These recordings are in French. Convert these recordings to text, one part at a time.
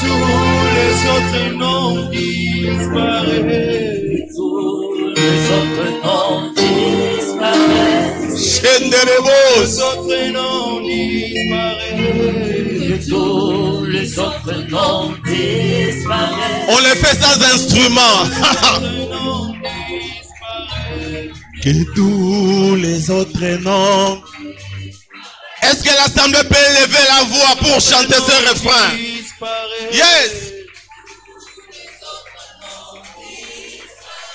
Tous les autres noms disparaissent. Tous les autres noms disparaissent. Les autres noms disparaissent. Tous les autres noms disparaissent. On les fait sans instrument. Que tous les autres noms. Est-ce que l'assemblée peut lever la voix pour chanter ce refrain? Yes.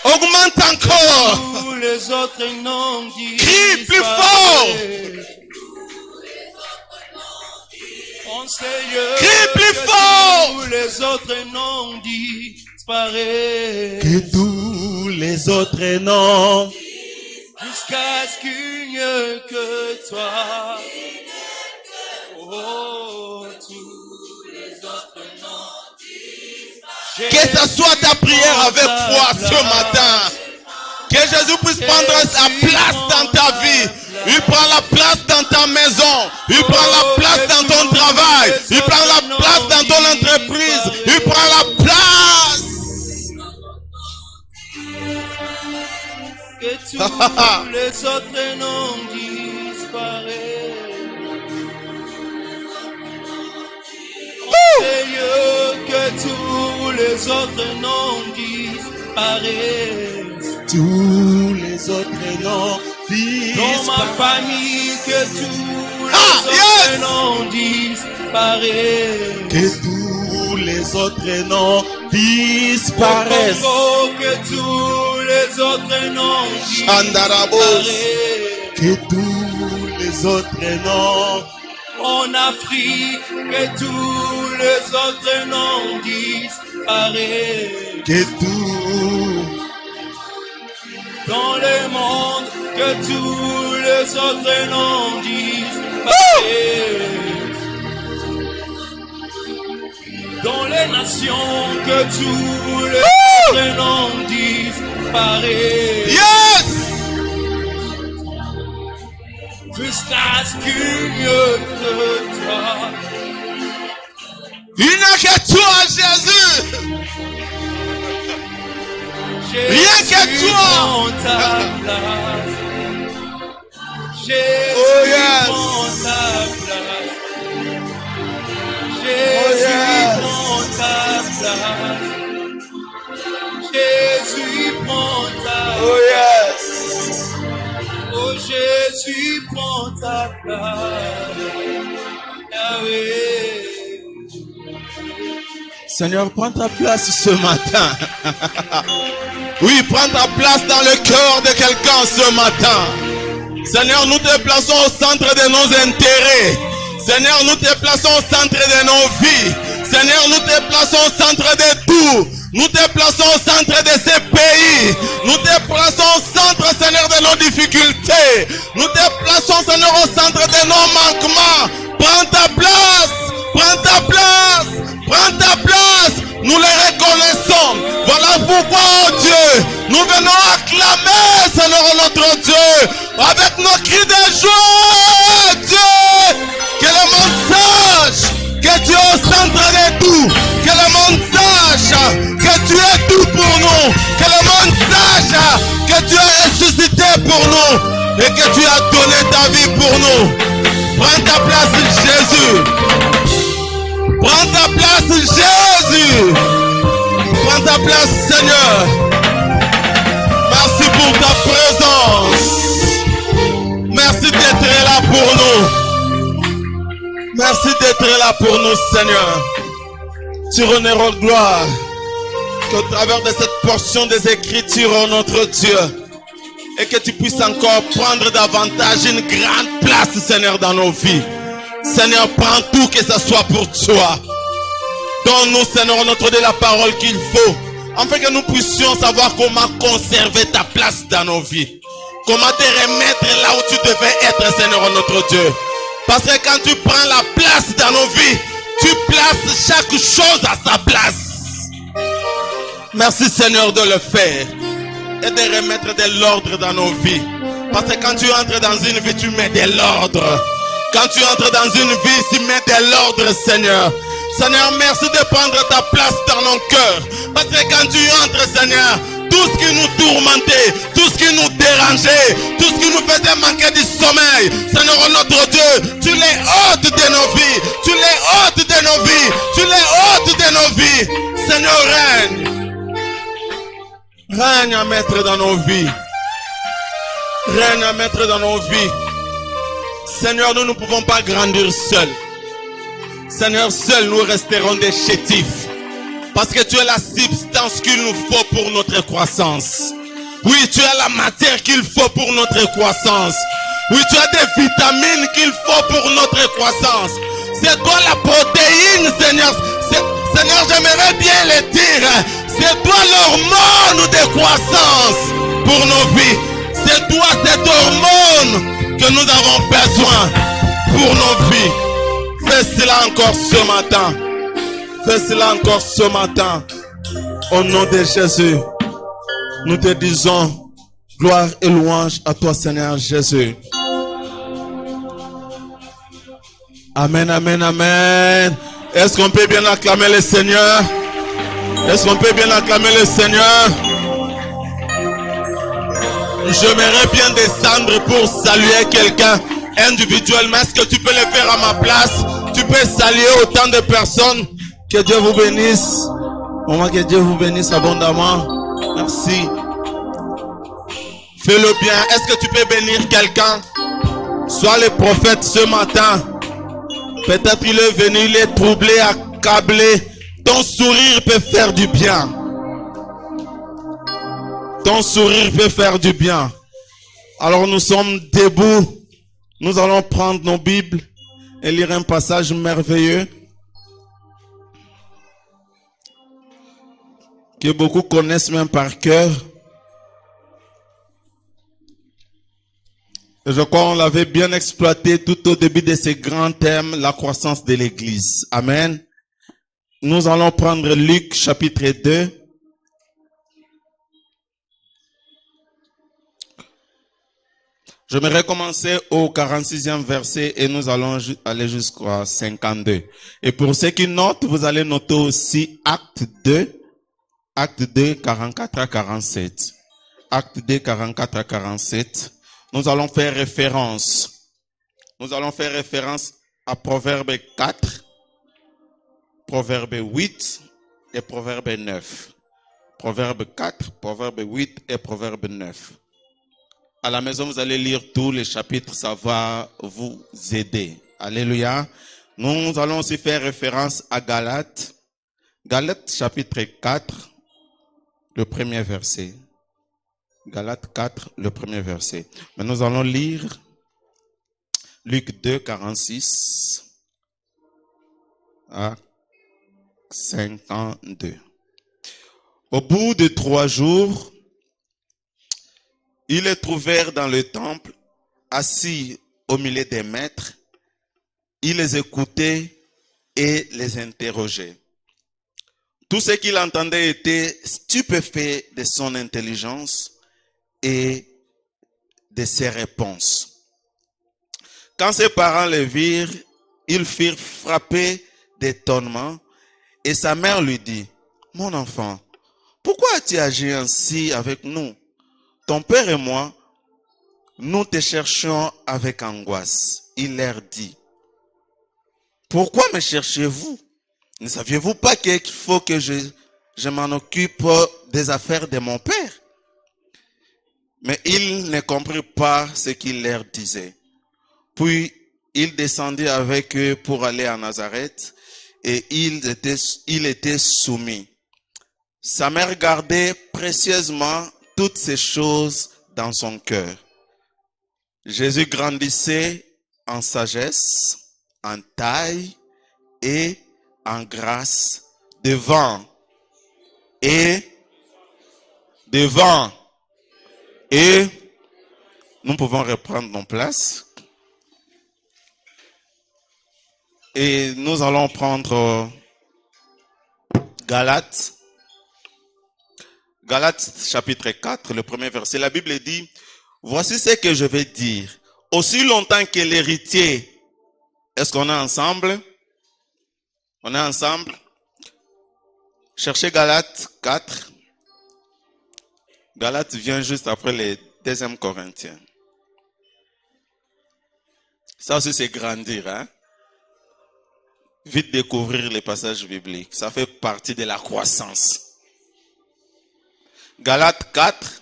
Augmente encore. Tous les autres noms Crie plus fort. Crie plus fort. Tous les autres noms disparaissent. Que tous les autres noms. Jusqu'à ce qu'il n'y ait que toi. Oh, tous les autres noms disparaissent. Que ce soit ta prière avec foi ce matin. Que Jésus puisse prendre sa place dans ta vie. Il prend la place dans ta maison. Il prend la place dans ton travail. Il prend la place dans ton entreprise. Il prend la place. Que tous les autres noms disparaissent. Que tous les autres noms disparaissent. Tous les autres noms disparaissent. Dans ma famille, que tous les autres noms disparaissent. Que tous les autres noms disparaissent. Au Congo, que tous les autres noms disparaissent. Que tous les autres noms. En Afrique, que tous les autres noms disparaissent. Que tout. Dans le monde, que tous les autres noms disparaissent. Dans les nations, que tous les autres noms disparaissent. Yes! Jusqu'à ce qu'il n'y ait que toi. Il n'y a que toi, Jésus. Rien que toi. Ta place. Jésus, Oh yes. prends ta place. Oh Jésus, yes. prends ta place. Jésus, prends ta place. Oh yes. Oh Jésus, prends ta place. Yahweh. Seigneur, prends ta place ce matin. Oui, prends ta place dans le cœur de quelqu'un ce matin. Seigneur, nous te plaçons au centre de nos intérêts. Seigneur, nous te plaçons au centre de nos vies. Seigneur, nous te plaçons au centre de tout. Nous te plaçons au centre de ces pays. Nous te plaçons au centre, Seigneur, de nos difficultés. Nous te plaçons, Seigneur, au centre de nos manquements. Prends ta place. Prends ta place. Prends ta place. Nous les reconnaissons. Voilà pourquoi, oh Dieu, nous venons acclamer, Seigneur, notre Dieu, avec nos cris de joie, Dieu. Que le monde sache que tu es au centre de tout. Que le monde sache que tu es tout pour nous. Que le monde sache que tu es ressuscité pour nous. Et que tu as donné ta vie pour nous. Prends ta place, Jésus. Prends ta place, Jésus. Prends ta place, Seigneur. Merci pour ta présence. Merci d'être là pour nous. Merci d'être là pour nous, Seigneur. Tu honneur aux gloire. Qu'au travers de cette portion des Écritures, oh notre Dieu, et que tu puisses encore prendre davantage une grande place, Seigneur, dans nos vies. Seigneur, prends tout, que ce soit pour toi. Donne-nous, Seigneur, notre Dieu, la parole qu'il faut, afin que nous puissions savoir comment conserver ta place dans nos vies. Comment te remettre là où tu devais être, Seigneur, notre Dieu. Parce que quand tu prends la place dans nos vies, tu places chaque chose à sa place. Merci, Seigneur, de le faire. et de remettre de l'ordre dans nos vies. Parce que quand tu entres dans une vie, tu mets de l'ordre. Quand tu entres dans une vie, tu mets de l'ordre, Seigneur. Seigneur, merci de prendre ta place dans nos cœurs. Parce que quand tu entres, Seigneur, tout ce qui nous tourmentait, tout ce qui nous dérangeait, tout ce qui nous faisait manquer du sommeil, Seigneur notre Dieu, tu les ôtes de nos vies. Tu les ôtes de nos vies. Tu les ôtes de nos vies. Seigneur, règne. Règne à mettre dans nos vies. Règne à mettre dans nos vies. Seigneur, nous ne pouvons pas grandir seuls. Seigneur, seuls nous resterons des chétifs. Parce que tu es la substance qu'il nous faut pour notre croissance. Oui, tu as la matière qu'il faut pour notre croissance. Oui, tu as des vitamines qu'il faut pour notre croissance. C'est toi la protéine, Seigneur. Seigneur, j'aimerais bien le dire. C'est toi l'hormone de croissance pour nos vies. C'est toi cette hormone que nous avons besoin pour nos vies. Fais cela encore ce matin. Fais cela encore ce matin. Au nom de Jésus, nous te disons gloire et louange à toi, Seigneur Jésus. Amen, amen, amen. Est-ce qu'on peut bien acclamer le Seigneur? Est-ce qu'on peut bien acclamer le Seigneur? J'aimerais bien descendre pour saluer quelqu'un individuellement. Est-ce que tu peux le faire à ma place? Tu peux saluer autant de personnes. Que Dieu vous bénisse. Maman, que Dieu vous bénisse abondamment. Merci. Fais-le bien. Est-ce que tu peux bénir quelqu'un? Sois le prophète ce matin. Peut-être il est venu, il est troublé, accablé. Ton sourire peut faire du bien. Ton sourire peut faire du bien. Alors nous sommes debout. Nous allons prendre nos Bibles et lire un passage merveilleux que beaucoup connaissent même par cœur. Je crois qu'on l'avait bien exploité tout au début de ce grand thème, la croissance de l'Église. Amen. Nous allons prendre Luc chapitre 2. J'aimerais commencer au 46e verset et nous allons aller jusqu'au 52. Et pour ceux qui notent, vous allez noter aussi Acte 2, 44 à 47. Acte 2, 44 à 47. Nous allons faire référence. Nous allons faire référence à Proverbe 4, Proverbe 8 et Proverbe 9. Proverbe 4, Proverbe 8 et Proverbe 9. À la maison, vous allez lire tous les chapitres, ça va vous aider. Alléluia. Nous allons aussi faire référence à Galates. Galates chapitre 4, le premier verset. Galates 4, le premier verset. Mais nous allons lire Luc 2, 46 à 52. Au bout de 3 jours, ils les trouvèrent dans le temple, assis au milieu des maîtres. Ils les écoutaient et les interrogeaient. Tout ce qu'il entendait était stupéfait de son intelligence et de ses réponses. Quand ses parents le virent, ils furent frappés d'étonnement et sa mère lui dit, « Mon enfant, pourquoi as-tu agi ainsi avec nous? Ton père et moi, nous te cherchions avec angoisse. » Il leur dit, « Pourquoi me cherchez-vous? Ne saviez-vous pas qu'il faut que je m'en occupe des affaires de mon père? » Mais ils ne comprirent pas ce qu'il leur disait. Puis il descendit avec eux pour aller à Nazareth et il était soumis. Sa mère gardait précieusement toutes ces choses dans son cœur. Jésus grandissait en sagesse, en taille et en grâce devant et nous pouvons reprendre nos places et nous allons prendre Galates Galates chapitre 4, le premier verset, la Bible dit, voici ce que je vais dire. Aussi longtemps que l'héritier, est-ce qu'on est ensemble? On est ensemble? Cherchez Galates 4. Galates vient juste après les 2 Corinthiens. Ça aussi c'est grandir, hein? Vite découvrir les passages bibliques. Ça fait partie de la croissance. Galates 4,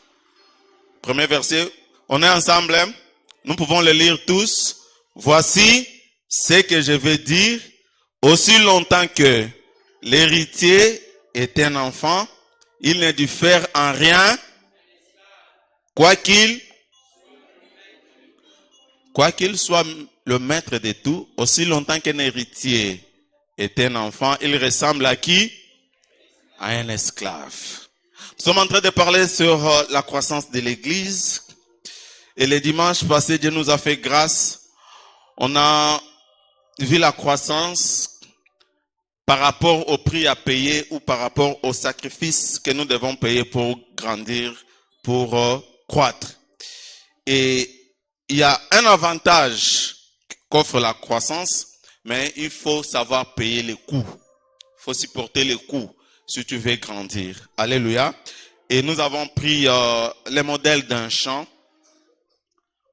premier verset. On est ensemble, hein? Nous pouvons le lire tous. Voici ce que je vais dire. Aussi longtemps que l'héritier est un enfant, il ne diffère en rien, quoi qu'il soit le maître de tout, aussi longtemps qu'un héritier est un enfant, il ressemble à qui? À un esclave. Nous sommes en train de parler sur la croissance de l'Église. Et le dimanche passé, Dieu nous a fait grâce. On a vu la croissance par rapport au prix à payer ou par rapport au sacrifice que nous devons payer pour grandir, pour croître. Et il y a un avantage qu'offre la croissance, mais il faut savoir payer les coûts. Il faut supporter les coûts si tu veux grandir. Alléluia. Et nous avons pris le modèle d'un champ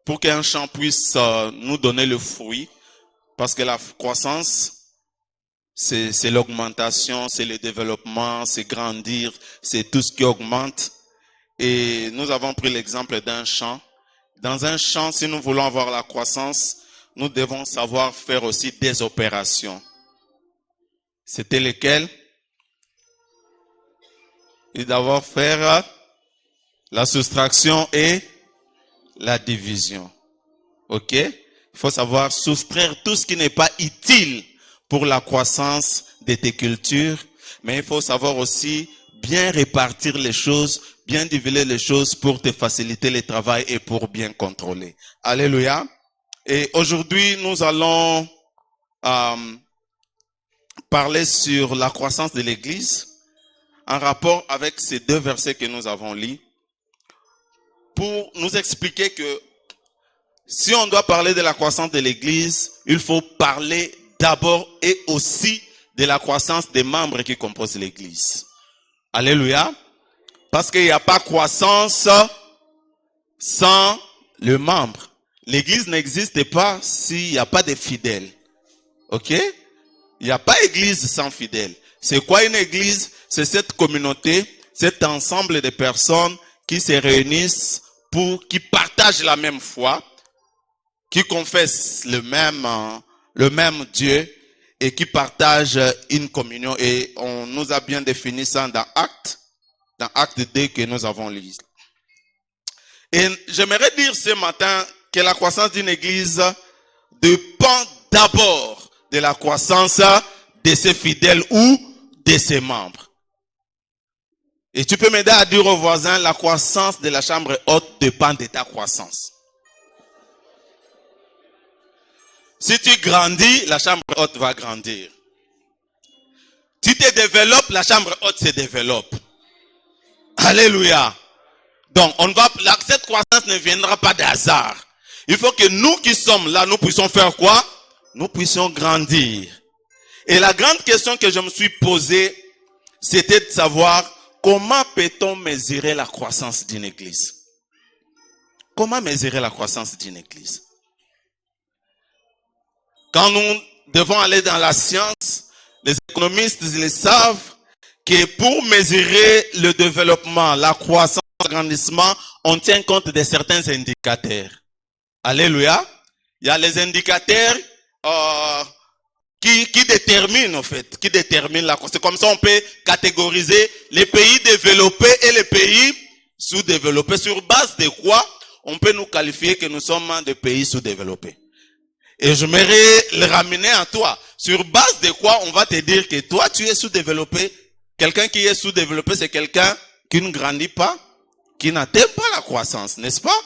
pour qu'un champ puisse nous donner le fruit. Parce que la croissance, c'est l'augmentation, c'est le développement, c'est grandir, c'est tout ce qui augmente. Et nous avons pris l'exemple d'un champ. Dans un champ, si nous voulons avoir la croissance, nous devons savoir faire aussi des opérations. C'était lesquelles? Et d'abord faire la soustraction et la division. Ok? Il faut savoir soustraire tout ce qui n'est pas utile pour la croissance de tes cultures, mais il faut savoir aussi bien répartir les choses, bien diviser les choses pour te faciliter le travail et pour bien contrôler. Alléluia. Et aujourd'hui, nous allons parler sur la croissance de l'Église en rapport avec ces 2 versets que nous avons lus pour nous expliquer que si on doit parler de la croissance de l'Église, il faut parler d'abord et aussi de la croissance des membres qui composent l'Église. Alléluia. Parce qu'il n'y a pas croissance sans le membre. L'Église n'existe pas s'il n'y a pas de fidèles. Ok? Il n'y a pas Église sans fidèles. C'est quoi une Église? C'est cette communauté, cet ensemble de personnes qui se réunissent qui partagent la même foi, qui confessent le même Dieu et qui partagent une communion. Et on nous a bien défini ça dans Acte 2 que nous avons lu. Et j'aimerais dire ce matin que la croissance d'une église dépend d'abord de la croissance de ses fidèles ou de ses membres. Et tu peux m'aider à dire aux voisins, la croissance de la chambre haute dépend de ta croissance. Si tu grandis, la chambre haute va grandir. Si tu te développes, la chambre haute se développe. Alléluia. Donc, cette croissance ne viendra pas de hasard. Il faut que nous qui sommes là, nous puissions faire quoi? Nous puissions grandir. Et la grande question que je me suis posée, c'était de savoir comment peut-on mesurer la croissance d'une église? Comment mesurer la croissance d'une église? Quand nous devons aller dans la science, les économistes ils savent que pour mesurer le développement, la croissance, l'agrandissement, on tient compte de certains indicateurs. Alléluia. Il y a les indicateurs qui déterminent en fait, qui déterminent la croissance. C'est comme ça on peut catégoriser les pays développés et les pays sous-développés. Sur base de quoi on peut nous qualifier que nous sommes des pays sous-développés? Et je m'aimerais le ramener à toi. Sur base de quoi on va te dire que toi tu es sous-développé? Quelqu'un qui est sous-développé, c'est quelqu'un qui ne grandit pas, qui n'atteint pas la croissance, n'est-ce pas?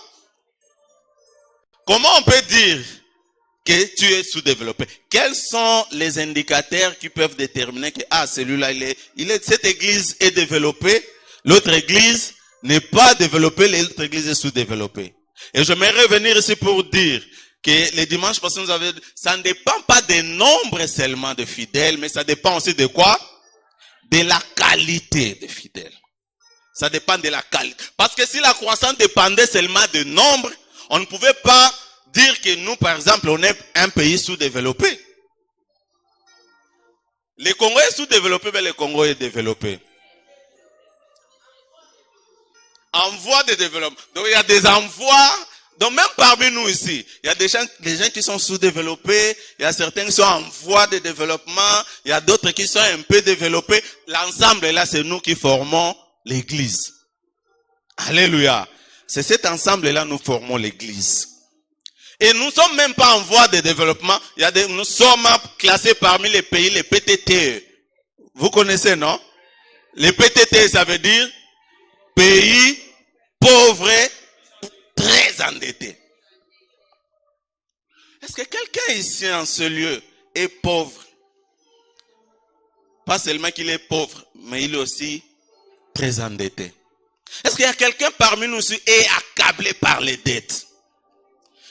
Comment on peut dire que tu es sous-développé? Quels sont les indicateurs qui peuvent déterminer que celui-là, cette église est développée? L'autre église n'est pas développée, l'autre église est sous-développée. Et j'aimerais revenir ici pour dire que les dimanches passés, ça ne dépend pas des nombres seulement de fidèles, mais ça dépend aussi de quoi? De la qualité des fidèles. Ça dépend de la qualité. Parce que si la croissance dépendait seulement du nombre, on ne pouvait pas dire que nous, par exemple, on est un pays sous-développé. Le Congo est sous-développé, mais le Congo est développé. En voie de développement. Donc il y a des envois. Donc même parmi nous ici, il y a des gens qui sont sous-développés, il y a certains qui sont en voie de développement, il y a d'autres qui sont un peu développés. L'ensemble là, c'est nous qui formons l'église. Alléluia. C'est cet ensemble là, nous formons l'église. Et nous ne sommes même pas en voie de développement. Nous sommes classés parmi les pays, les PTTE. Vous connaissez, non? Les PTTE, ça veut dire pays pauvres, très endettés. Est-ce que quelqu'un ici en ce lieu est pauvre? Pas seulement qu'il est pauvre, mais il est aussi très endetté. Est-ce qu'il y a quelqu'un parmi nous qui est accablé par les dettes?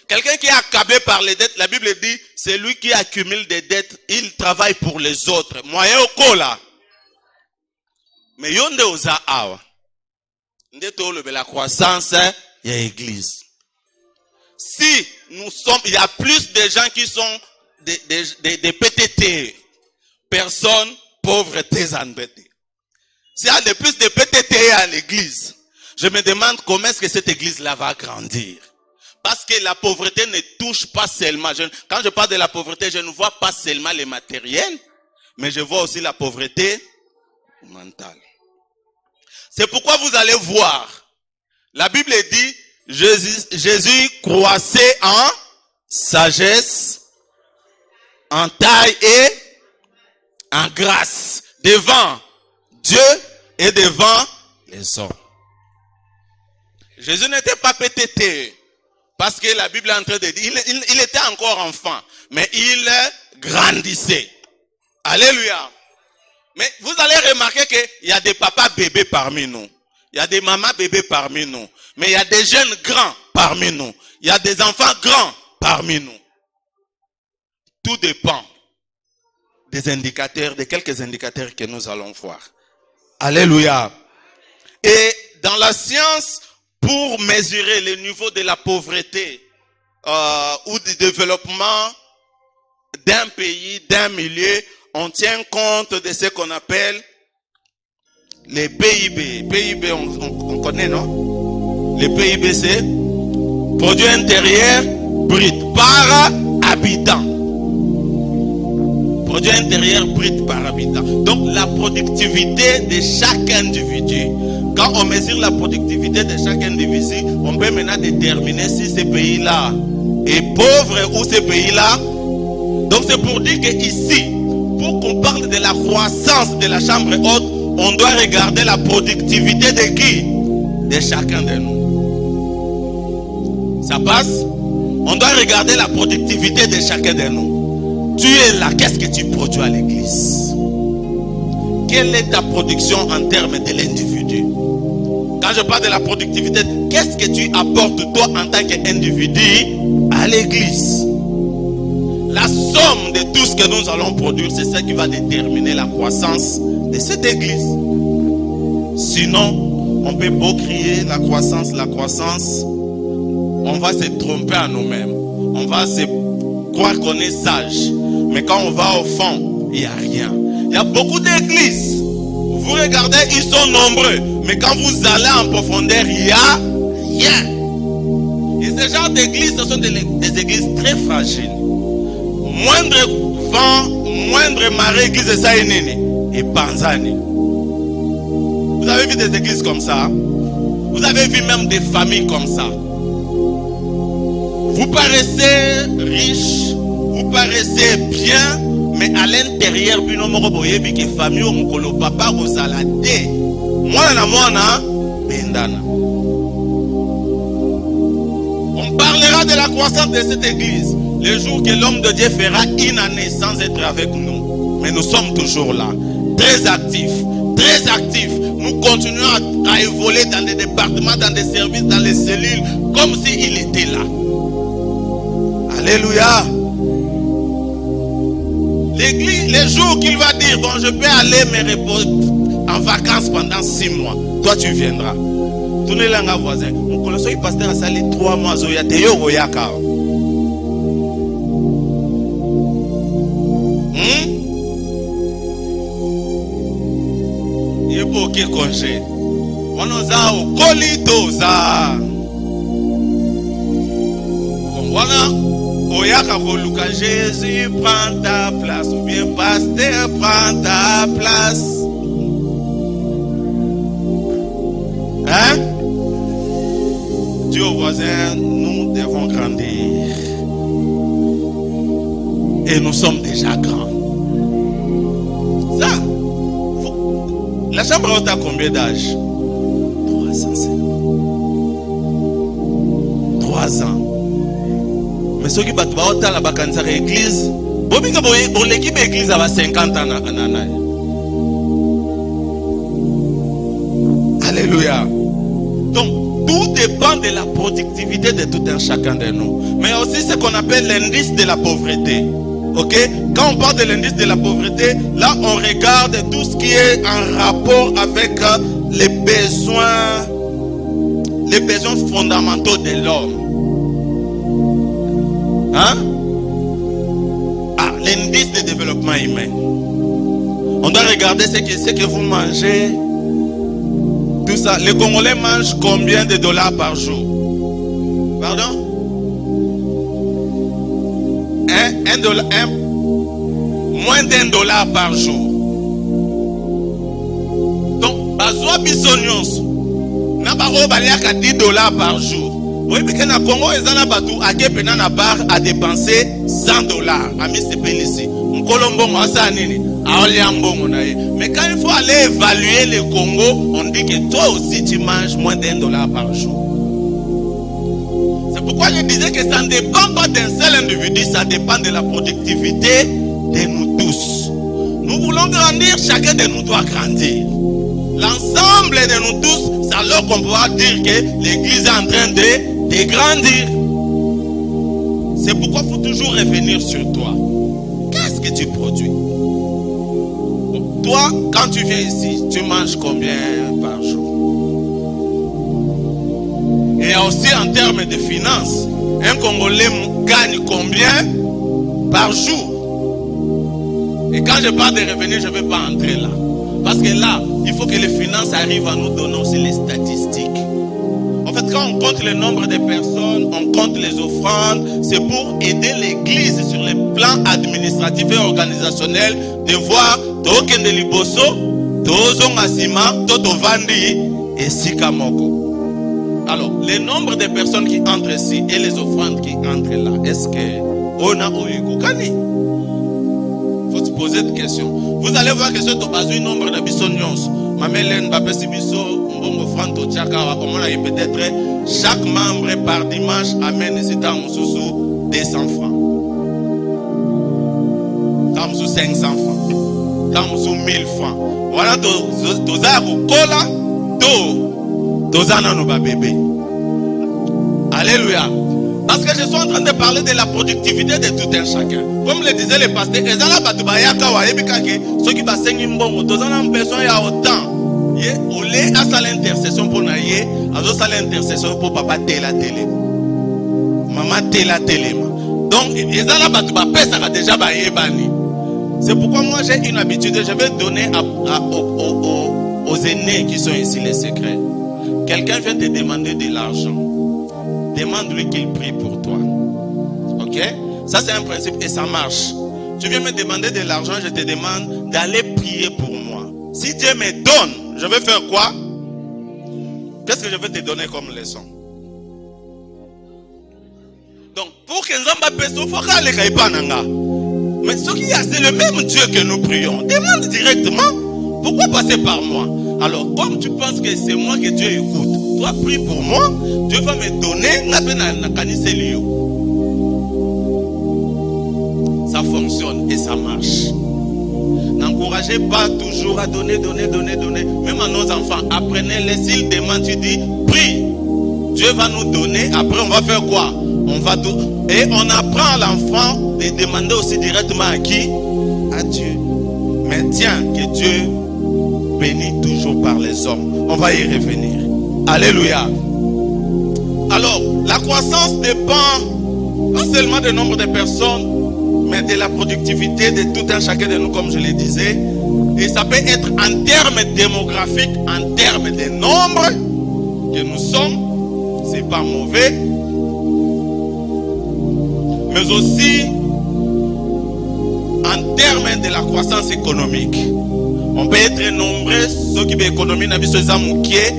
Quelqu'un qui est accablé par les dettes, la Bible dit, c'est lui qui accumule des dettes, il travaille pour les autres. Moyen au cola. Mais yonde oza awa. La croissance, il y a l'église. Si nous sommes, il y a plus de gens qui sont des PTT, personnes pauvres, très endettés. S'il y a de plus de PTT à l'église, je me demande comment est-ce que cette église-là va grandir. Parce que la pauvreté ne touche pas seulement, quand je parle de la pauvreté, je ne vois pas seulement les matériels, mais je vois aussi la pauvreté mentale. C'est pourquoi vous allez voir, la Bible dit, Jésus croissait en sagesse, en taille et en grâce, devant Dieu et devant les hommes. Jésus n'était pas PTT, parce que la Bible est en train de dire, il était encore enfant, mais il grandissait. Alléluia. Mais vous allez remarquer qu'il y a des papas bébés parmi nous. Il y a des mamans bébés parmi nous. Mais il y a des jeunes grands parmi nous. Il y a des enfants grands parmi nous. Tout dépend des indicateurs, de quelques indicateurs que nous allons voir. Alléluia. Et dans la science, pour mesurer le niveau de la pauvreté ou du développement d'un pays, d'un milieu, on tient compte de ce qu'on appelle les PIB. PIB, on connaît, non? Les PIB, c'est produit intérieur brut par habitant. Produit intérieur brut par habitant. Donc, la productivité de chaque individu. Quand on mesure la productivité de chaque individu, on peut maintenant déterminer si ce pays-là est pauvre ou ce pays-là. Donc, c'est pour dire qu'ici, pour qu'on parle de la croissance de la chambre haute, on doit regarder la productivité de qui? De chacun de nous. Ça passe? On doit regarder la productivité de chacun de nous. Tu es là, qu'est-ce que tu produis à l'église? Quelle est ta production en termes de l'individu? Quand je parle de la productivité, qu'est-ce que tu apportes toi en tant qu'individu à l'église? La somme de tout ce que nous allons produire, c'est ça qui va déterminer la croissance de cette église. Sinon, on peut beau crier la croissance, on va se tromper à nous-mêmes. On va se croire qu'on est sage. Mais quand on va au fond, il n'y a rien. Il y a beaucoup d'églises. Vous regardez, ils sont nombreux. Mais quand vous allez en profondeur, il n'y a rien. Et ce genre d'églises, ce sont des églises très fragiles. Moindre vent, moindre marée, église de Saïnini et Panzani. Vous avez vu des églises comme ça? Vous avez vu même des familles comme ça? Vous paraissez riche, vous paraissez bien, mais à l'intérieur, famille ou papa rosalade. On parlera de la croissance de cette église. Le jour que l'homme de Dieu fera une année sans être avec nous. Mais nous sommes toujours là. Très actifs. nous continuons à évoluer dans des départements, dans des services, dans les cellules, comme s'il était là. Alléluia. L'église, les jours qu'il va dire, bon, je peux aller me reposer en vacances pendant 6 mois. Toi, tu viendras. Tournez là, un voisin. Mon colosso, il pasteur a salé 3 mois. Zoyate yo royaka. Il est pour quel congé? On nous a au colitosa. Voilà. Oyaka Luka, Jésus prend ta place, ou bien pasteur prend ta place. Hein? Dis au voisin, nous devons grandir. Et nous sommes déjà grands. Ça, la chambre haute a combien d'âge? 3 ans seulement. 3 ans. Mais ceux qui battent la vacances à l'église, pour l'équipe église, elle va 50 ans. Alléluia. Donc, tout dépend de la productivité de tout un chacun de nous. Mais aussi ce qu'on appelle l'indice de la pauvreté. Ok? Quand on parle de l'indice de la pauvreté, là, on regarde tout ce qui est en rapport avec les besoins fondamentaux de l'homme. Hein? Ah, l'indice de développement humain. On doit regarder ce que vous mangez. Tout ça. Les Congolais mangent combien de dollars par jour? Pardon? Moins d'$1 par jour. Donc, bazwa bisonyons. Na baro baliaka $10 par jour. Oui, mais quand le Congo est dans bateau, à quel point na bar à dépenser $100. Ami c'est ici. M'kolombo masa nini? Mais quand il faut aller évaluer le Congo, on dit que toi aussi tu manges moins d'$1 par jour. C'est pourquoi je disais que ça ne dépend pas d'un seul individu, ça dépend de la productivité de nous tous. Nous voulons grandir, chacun de nous doit grandir. L'ensemble de nous tous, c'est alors qu'on pourra dire que l'église est en train de grandir. C'est pourquoi il faut toujours revenir sur toi. Qu'est-ce que tu produis? Toi, quand tu viens ici, tu manges combien par jour? Et aussi en termes de finances, un Congolais gagne combien par jour? Et quand je parle de revenus, je ne vais pas entrer là. Parce que là, il faut que les finances arrivent à nous donner aussi les statistiques. En fait, quand on compte le nombre de personnes, on compte les offrandes, c'est pour aider l'église sur les plans administratifs et organisationnels de voir token de liboso, tozong asima, totovandi et sikamoko. Alors, le nombre de personnes qui entrent ici et les offrandes qui entrent là, est-ce que on a oïkoukani? Il faut se poser des questions. Vous allez voir que ce n'est nombre de bisonyons. Mamelen Bapesi Biso, Mbongo Franto Tchaka, peut-être chaque membre par dimanche amène ici dans Moussou 200 francs. Dans Moussou 500 francs. Dans Moussou 1000 francs. Voilà, Tozaru Kola, Tozana Nuba bébé. Alléluia. Parce que je suis en train de parler de la productivité de tout un chacun. Comme le disait le pasteur, ceux qui passent mbongo, tous en besoin il y a autant. Olé à ça l'intercession pour naïe, à ça l'intercession pour papa tela télé. Maman tela télé. Donc, ils ont déjà bani. C'est pourquoi moi j'ai une habitude, je vais donner aux aînés qui sont ici les secrets. Quelqu'un vient te demander de l'argent. Demande-lui qu'il prie pour toi. Ok? Ça c'est un principe et ça marche. Tu viens me demander de l'argent, je te demande d'aller prier pour moi. Si Dieu me donne, je vais faire quoi? Qu'est-ce que je vais te donner comme leçon? Donc, pour que nous ayons mais ce qui a, c'est le même Dieu que nous prions. Demande directement. Pourquoi passer par moi? Alors, comme tu penses que c'est moi que Dieu écoute, toi prie pour moi, Dieu va me donner. Ça fonctionne et ça marche. N'encouragez pas toujours à donner. Même à nos enfants, apprenez-les. S'ils demandent, tu dis, prie. Dieu va nous donner. Après, on va faire quoi? Et on apprend à l'enfant de demander aussi directement à qui? À Dieu. Mais tiens, que Dieu bénit toujours par les hommes. On va y revenir. Alléluia. Alors, la croissance dépend pas seulement du nombre de personnes, mais de la productivité de tout un chacun de nous, comme je le disais. Et ça peut être en termes démographiques, en termes de nombre que nous sommes. C'est pas mauvais. Mais aussi en termes de la croissance économique. On peut être nombreux, ceux qui ont économie dans les amoukiers,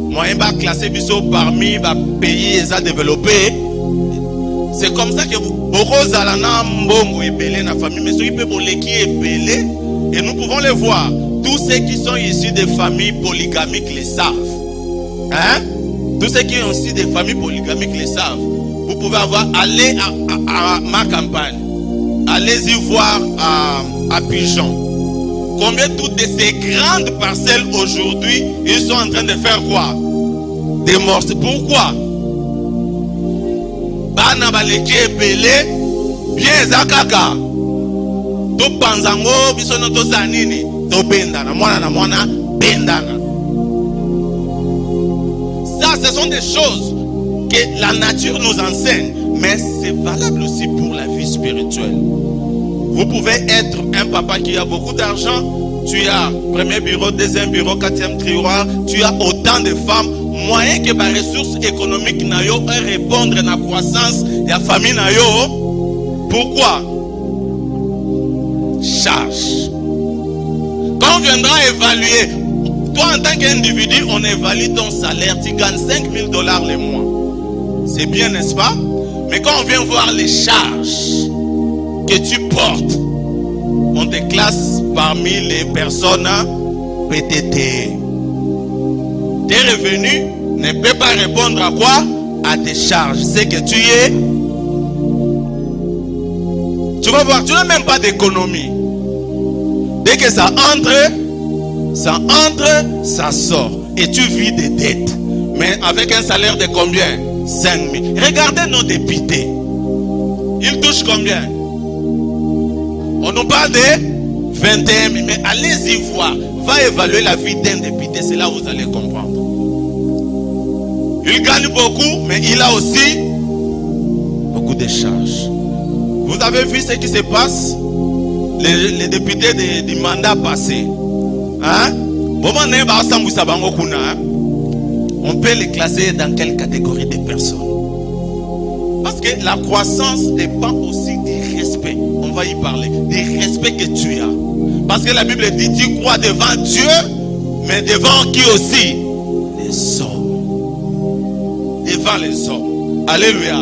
moyen va classer parmi les pays développés. C'est comme ça que beaucoup d'alana mbongo ébélé na famille, mais ceux qui peuvent qui ébélé, et nous pouvons les voir. Tous ceux qui sont issus des familles polygamiques les savent. Hein? Tous ceux qui sont issus des familles polygamiques les savent. Vous pouvez aller à ma campagne. Allez-y voir à Pigeon. Combien toutes de ces grandes parcelles aujourd'hui, ils sont en train de faire quoi? Des morceaux. Pourquoi? Bana baleki ebele bien zakaka. To panzango bisono to sanini to bendana mwana bendana. Ça, ce sont des choses que la nature nous enseigne, mais c'est valable aussi pour la vie spirituelle. Vous pouvez être un papa qui a beaucoup d'argent, tu as premier bureau, deuxième bureau, quatrième tiroir, tu as autant de femmes, moyen que les ressources économiques na yo répondre à la croissance de la famille na yo. Pourquoi? Charge. Quand on viendra évaluer, toi en tant qu'individu, on évalue ton salaire, tu gagnes $5,000 le mois. C'est bien, n'est-ce pas? Mais quand on vient voir les charges que tu portes, on te classe parmi les personnes PTT. Tes revenus ne peuvent pas répondre à quoi? À tes charges. C'est que tu es. Tu vas voir, tu n'as même pas d'économie. Dès que ça entre, ça sort. Et tu vis des dettes. Mais avec un salaire de combien? 5 000. Regardez nos députés. Ils touchent combien? On nous parle de 21 000. Mais allez-y voir. Va évaluer la vie d'un député. C'est là où vous allez comprendre. Il gagne beaucoup, mais il a aussi beaucoup de charges. Vous avez vu ce qui se passe? Les députés du mandat passé. Hein? On peut les classer dans quelle catégorie de personnes? Parce que la croissance dépend aussi du respect. On va y parler. Du respect que tu as. Parce que la Bible dit, tu crois devant Dieu, mais devant qui aussi? Les hommes. Devant les hommes. Alléluia.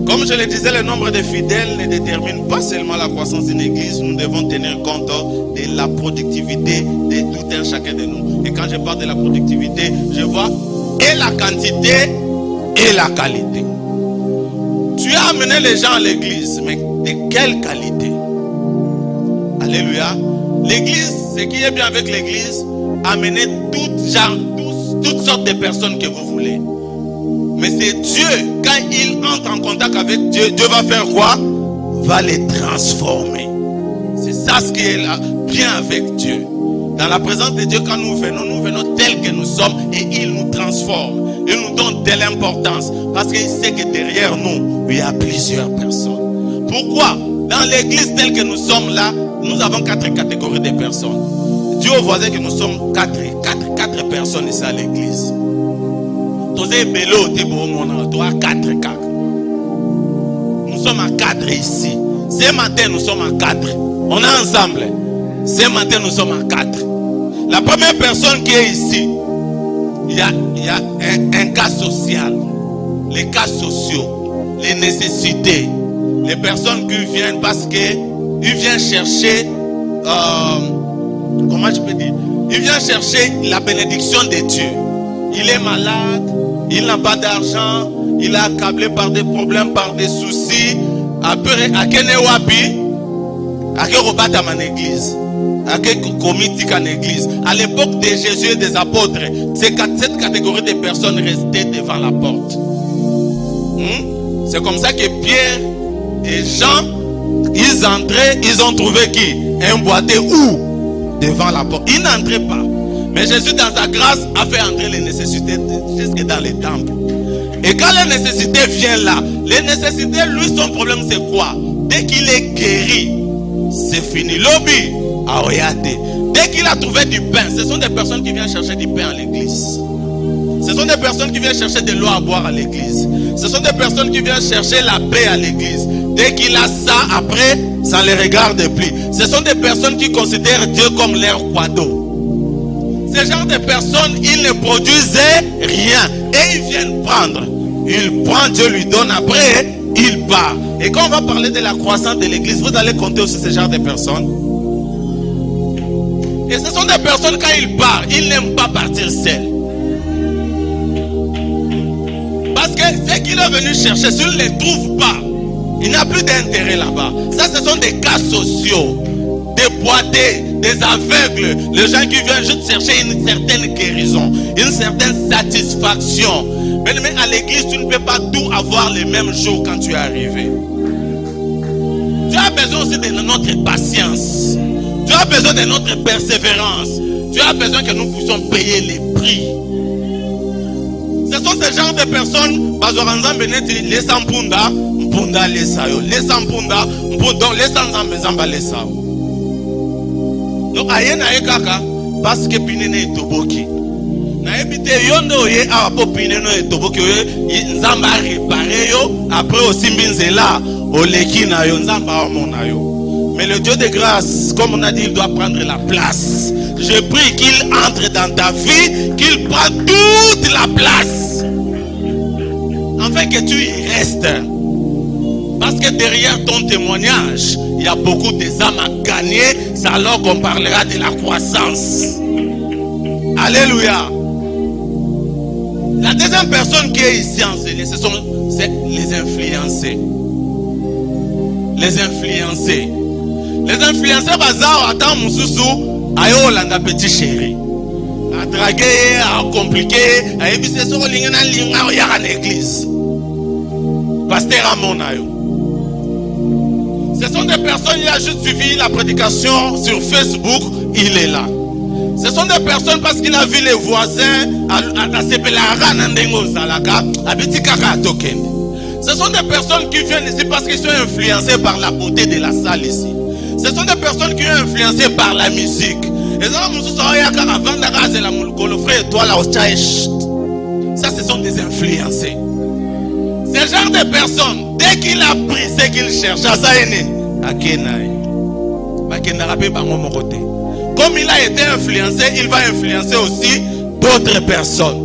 Comme je le disais, le nombre de fidèles ne détermine pas seulement la croissance d'une église. Nous devons tenir compte de la productivité de tout un chacun de nous. Et quand je parle de la productivité, je vois et la quantité et la qualité. Tu as amené les gens à l'église, mais de quelle qualité? Alléluia. L'église, ce qui est bien avec l'église, amener toutes sortes de personnes que vous voulez. Mais c'est Dieu, quand il entre en contact avec Dieu, Dieu va faire quoi? Va les transformer. C'est ça ce qui est là, bien avec Dieu. Dans la présence de Dieu, quand nous venons tels que nous sommes et il nous transforme. Il nous donne telle importance parce qu'il sait que derrière nous, il y a plusieurs personnes. Pourquoi? Dans l'église telle que nous sommes là, nous avons 4 catégories de personnes. Dieu au voisin que nous sommes 4 personnes ici à l'église. Nous sommes à 4 ici. Ce matin, nous sommes à 4. On est ensemble. Ce matin, nous sommes à 4. La première personne qui est ici, il y a un cas social. Les cas sociaux, les nécessités. Les personnes qui viennent parce qu'ils viennent chercher, comment je peux dire? Ils viennent chercher la bénédiction de Dieu. Il est malade. Il n'a pas d'argent, il est accablé par des problèmes, par des soucis. Après, à Kenewapi, À quel rebat à mon église? À quel comité en église? À l'époque de Jésus et des apôtres, cette catégorie de personnes restaient devant la porte. C'est comme ça que Pierre et Jean, ils entraient, ils ont trouvé qui? Un boité où? Devant la porte. Ils n'entraient pas. Mais Jésus, dans sa grâce, a fait entrer les nécessités jusque dans les temples. Et quand les nécessités viennent là, les nécessités, lui, son problème, c'est quoi? Dès qu'il est guéri, c'est fini. Lobby, ah regardez. Dès qu'il a trouvé du pain, ce sont des personnes qui viennent chercher du pain à l'église. Ce sont des personnes qui viennent chercher de l'eau à boire à l'église. Ce sont des personnes qui viennent chercher la paix à l'église. Dès qu'il a ça, après, ça ne les regarde plus. Ce sont des personnes qui considèrent Dieu comme leur quado. Ce genre de personnes, ils ne produisent rien. Et ils viennent prendre. Il prend, Dieu lui donne, après, il part. Et quand on va parler de la croissance de l'église, vous allez compter aussi ce genre de personnes. Et ce sont des personnes, quand ils partent, ils n'aiment pas partir seuls. Parce que ce qu'il est venu chercher, s'il ne les trouve pas, il n'a plus d'intérêt là-bas. Ça, ce sont des cas sociaux, des boités, des aveugles, les gens qui viennent juste chercher une certaine guérison, une certaine satisfaction. Mais à l'église, tu ne peux pas tout avoir le même jour quand tu es arrivé. Tu as besoin aussi de notre patience. Tu as besoin de notre persévérance. Tu as besoin que nous puissions payer les prix. Ce sont ces genres de personnes, les sampunda, mpunda les sayo, les sampunda, mpunda les sanzamba les sayo. Donc aye na kaka parce que pinene etoboki. Na ebite yondo ye apo pinene etoboki ye nzamba réparer yo après aussi mbinzela oleki na yo nzamba omona yo. Mais le Dieu de grâce, comme on a dit, il doit prendre la place. Je prie qu'il entre dans ta vie, qu'il prenne toute la place. Afin que tu y restes. Parce que derrière ton témoignage, il y a beaucoup d'âmes à gagner. C'est alors qu'on parlera de la croissance. Alléluia. La deuxième personne qui est ici enseignée, c'est les influencés. Les influencés. Les influenceurs bazar attend mususu ayo landa petit chéri. A draguer, à compliquer, à ébisser sur l'ingéna linga ya en église. Pasteur Amonayo. Ce sont des personnes qui ont juste suivi la prédication sur Facebook, il est là. Ce sont des personnes parce qu'il a vu les voisins à Sepelara Nandengo Zalaka, à Bitikaka Token. Ce sont des personnes qui viennent ici parce qu'ils sont influencés par la beauté de la salle ici. Ce sont des personnes qui sont influencées par la musique. Et ça, ce sont des influencés. Ce genre de personnes, dès qu'il a pris ce qu'il cherche, comme il a été influencé, il va influencer aussi d'autres personnes.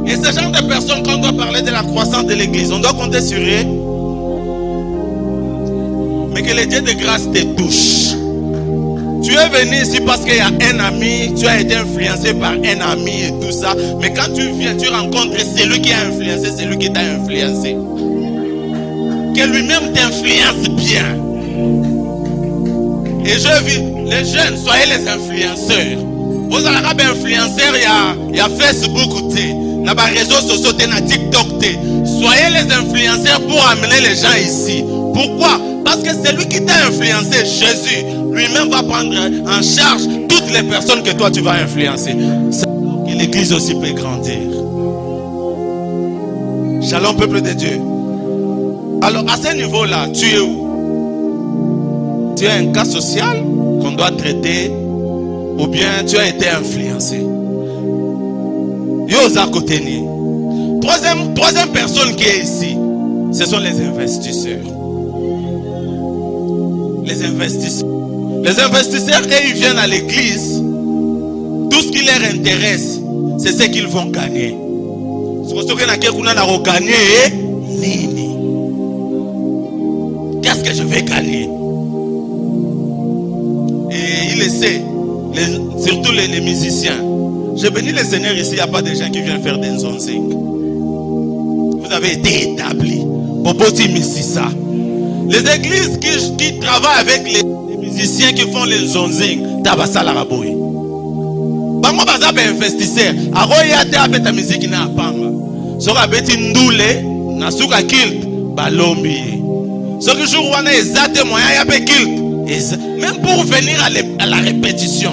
Et ce genre de personnes, quand on doit parler de la croissance de l'église, on doit compter sur eux. Mais que le Dieu de grâce te touche. Tu es venu ici parce qu'il y a un ami, tu as été influencé par un ami et tout ça. Mais quand tu viens, tu rencontres celui qui a influencé, celui qui t'a influencé. Que lui-même t'influence bien. Et je vis, les jeunes, soyez les influenceurs. Vous allez être influenceurs, il y a Facebook, il y a les réseaux sociaux, il y a TikTok. Soyez les influenceurs pour amener les gens ici. Pourquoi? Parce que celui qui t'a influencé, Jésus, lui-même va prendre en charge toutes les personnes que toi tu vas influencer. C'est que l'église aussi peut grandir. Shalom, peuple de Dieu. Alors, à ce niveau-là, tu es où? Tu es un cas social qu'on doit traiter, ou bien tu as été influencé. Yosa Koteni. Troisième personne qui est ici, ce sont les investisseurs. Les investisseurs. Les investisseurs, et ils viennent à l'église. Tout ce qui leur intéresse, c'est ce qu'ils vont gagner. Qu'est-ce que je vais gagner? Et il le sait, surtout les musiciens. Je bénis le Seigneur ici, il n'y a pas de gens qui viennent faire des zonzing. Vous avez été établis. Boboti Mississa. Les églises qui travaillent avec les musiciens qui font les zonzing, tabasala raboy. Bango baza ba investisseur, aroya te abeta musique na pamba. Soka beti ndule na suka kilt balombi. Soki jour wana ezate moyen ya be kilt. Même pour venir à la répétition,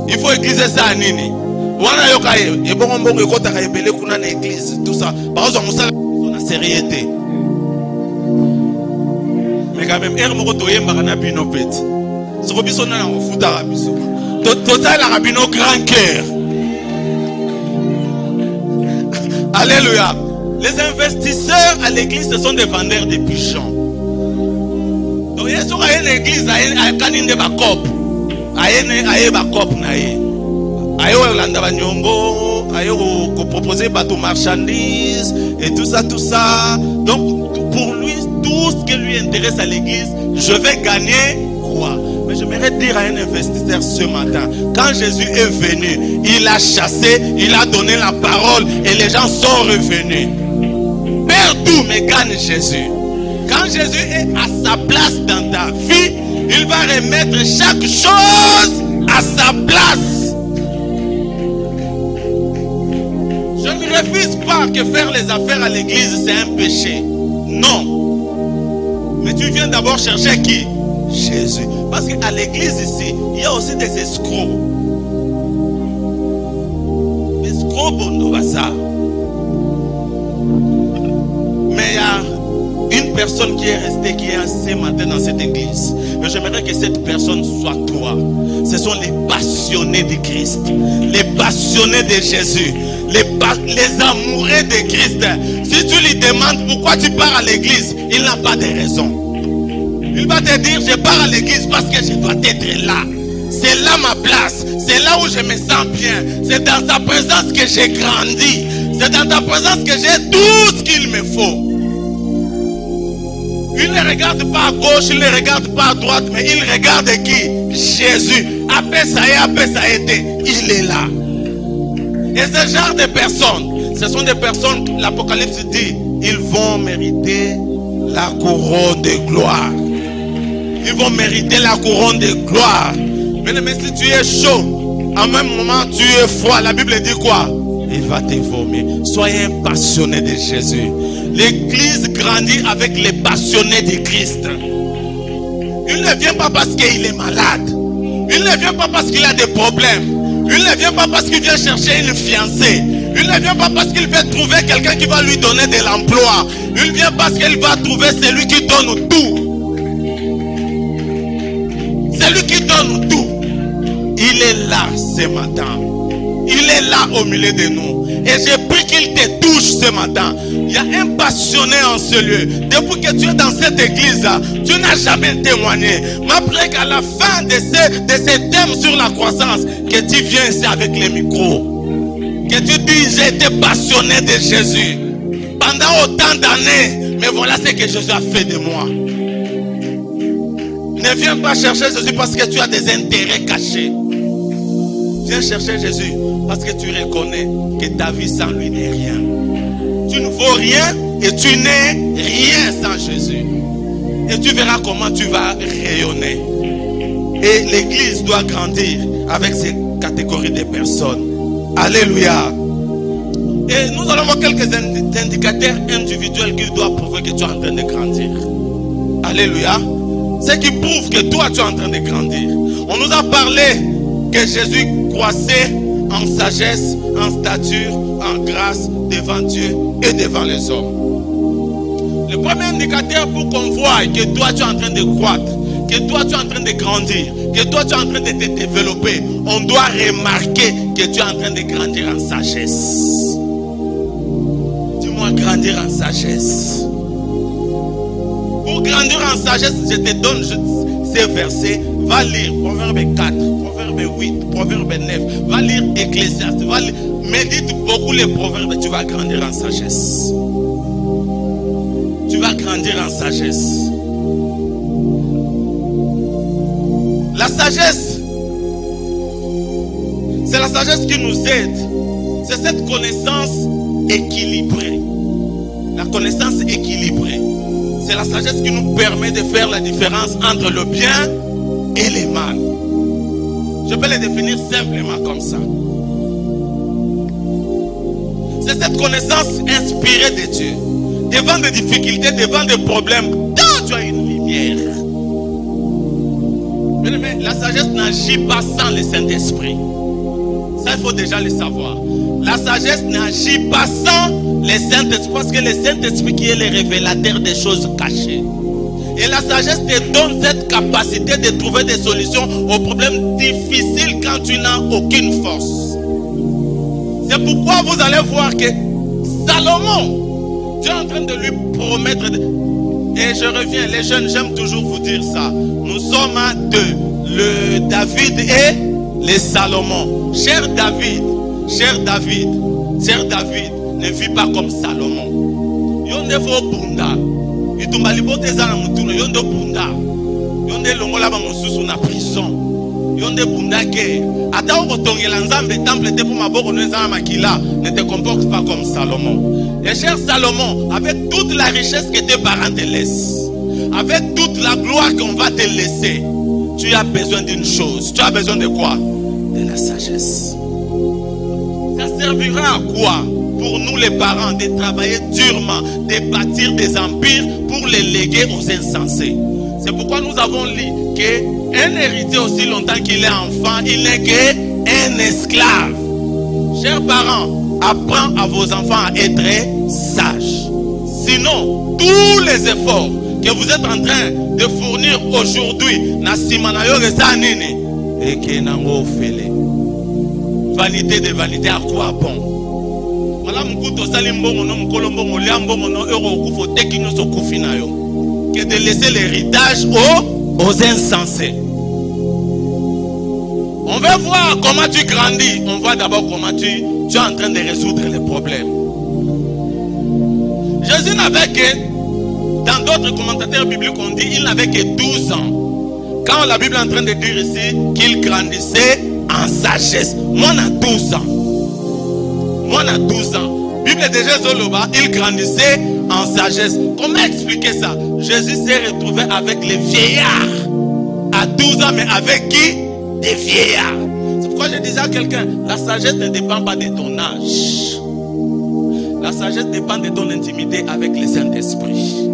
il faut égliser ça à nini. Wana yokaye, et bon ekota ka ebele kuna na église, tout ça. Par exemple, musala na sérieuxté. Mais quand même, er moko toyemba na bino pet. Soko biso na ofuta ka biso. Total la rabino grand cœur. Alléluia. Les investisseurs à l'église, ce sont des vendeurs de pigeons. Donc, il y a une église, il y a une bakop. Il y a une bakop. Il y a une proposer bateau marchandises et tout ça, tout ça. Donc, pour lui, tout ce qui lui intéresse à l'église, je vais gagner quoi? Mais j'aimerais dire à un investisseur ce matin, quand Jésus est venu, il a chassé, il a donné la parole et les gens sont revenus. Perds tout, mais gagne Jésus. Quand Jésus est à sa place dans ta vie, il va remettre chaque chose à sa place. Je ne refuse pas que faire les affaires à l'église, c'est un péché. Non. Mais tu viens d'abord chercher qui? Jésus. Parce qu'à l'église ici, il y a aussi des escrocs. Escrocs, bon, ça. Mais il y a une personne qui est restée, qui est ce matin dans cette église. Mais j'aimerais que cette personne soit toi. Ce sont les passionnés de Christ, les passionnés de Jésus, les amoureux de Christ. Si tu lui demandes pourquoi tu pars à l'église, il n'a pas de raison. Il va te dire, je pars à l'église parce que je dois être là. C'est là ma place. C'est là où je me sens bien. C'est dans ta présence que j'ai grandi. C'est dans ta présence que j'ai tout ce qu'il me faut. Il ne regarde pas à gauche, il ne regarde pas à droite, mais il regarde qui? Jésus. Après ça a été, il est là. Et ce genre de personnes, ce sont des personnes, l'Apocalypse dit, ils vont mériter la couronne de gloire. Ils vont mériter la couronne de gloire. Mais si tu es chaud, en même moment tu es froid, la Bible dit quoi? Il va te vomir. Soyez un passionné de Jésus. L'église grandit avec les passionnés de Christ. Il ne vient pas parce qu'il est malade. Il ne vient pas parce qu'il a des problèmes. Il ne vient pas parce qu'il vient chercher une fiancée. Il ne vient pas parce qu'il veut trouver quelqu'un qui va lui donner de l'emploi. Il vient parce qu'il va trouver celui qui donne tout. Celui qui donne tout. Il est là ce matin. Il est là au milieu de nous. Et j'ai pris qu'il te touche ce matin. Il y a un passionné en ce lieu. Depuis que tu es dans cette église, tu n'as jamais témoigné. Mais après qu'à la fin de ces thèmes sur la croissance, que tu viens ici avec les micros. Que tu dis, j'ai été passionné de Jésus. Pendant autant d'années. Mais voilà ce que Jésus a fait de moi. Ne viens pas chercher Jésus parce que tu as des intérêts cachés. Viens chercher Jésus parce que tu reconnais que ta vie sans lui n'est rien. Tu ne vaux rien et tu n'es rien sans Jésus. Et tu verras comment tu vas rayonner. Et l'église doit grandir avec ces catégories de personnes. Alléluia. Et nous allons voir quelques indicateurs individuels qui doivent prouver que tu es en train de grandir. Alléluia. Ce qui prouve que toi tu es en train de grandir. On nous a parlé que Jésus croissait en sagesse, en stature, en grâce devant Dieu et devant les hommes. Le premier indicateur pour qu'on voie que toi tu es en train de croître, que toi tu es en train de grandir, que toi tu es en train de te développer, on doit remarquer que tu es en train de grandir en sagesse. Dis-moi, grandir en sagesse. Pour grandir en sagesse, je te donne ces versets. Va lire Proverbe 4, Proverbe 8, Proverbe 9. Va lire Ecclésiaste. Médite beaucoup les proverbes. Tu vas grandir en sagesse. Tu vas grandir en sagesse. La sagesse, c'est la sagesse qui nous aide. C'est cette connaissance équilibrée. La connaissance équilibrée. C'est la sagesse qui nous permet de faire la différence entre le bien et le mal. Je peux les définir simplement comme ça. C'est cette connaissance inspirée de Dieu. Devant des difficultés, devant des problèmes, quand tu as une lumière. Mais la sagesse n'agit pas sans le Saint-Esprit. Ça, il faut déjà le savoir. La sagesse n'agit pas sans le Saint-Esprit, parce que le Saint-Esprit qui est le révélateur des choses cachées. Et la sagesse te donne cette capacité de trouver des solutions aux problèmes difficiles quand tu n'as aucune force. C'est pourquoi vous allez voir que Salomon, Dieu est en train de lui promettre. Et je reviens, les jeunes, j'aime toujours vous dire ça. Nous sommes à deux, le David et le Salomon. Cher David, ne vis pas comme Salomon. Yonde fo bunda. Itumba libote zana mutuno yonde bunda. Yonde longola ba mususu na prison. Yonde bunda ke. Ata okotongela nzambe temple te pour maboko nzana makila. Ne te comporte pas comme Salomon. Et cher Salomon, avec toute la richesse que tes parents te laissent, avec toute la gloire qu'on va te laisser, tu as besoin d'une chose. Tu as besoin de quoi? De la sagesse. Ça servira à quoi pour nous les parents de travailler durement, de bâtir des empires pour les léguer aux insensés? C'est pourquoi nous avons lu qu'un héritier aussi longtemps qu'il est enfant, il n'est qu'un esclave. Chers parents, apprenez à vos enfants à être sages. Sinon, tous les efforts que vous êtes en train de fournir aujourd'hui, vanité de vanité, à quoi bon? Voilà que de laisser l'héritage aux insensés. On va voir comment tu grandis. On voit d'abord comment tu es en train de résoudre les problèmes. Jésus n'avait que, dans d'autres commentateurs bibliques, on dit il n'avait que 12 ans. Quand la Bible est en train de dire ici qu'il grandissait en sagesse. Moi, on a 12 ans. Moi, on a 12 ans. Bible de Jésus, il grandissait en sagesse. Comment expliquer ça? Jésus s'est retrouvé avec les vieillards. À 12 ans, mais avec qui? Des vieillards. C'est pourquoi je disais à quelqu'un, la sagesse ne dépend pas de ton âge. La sagesse dépend de ton intimité avec le Saint-Esprit.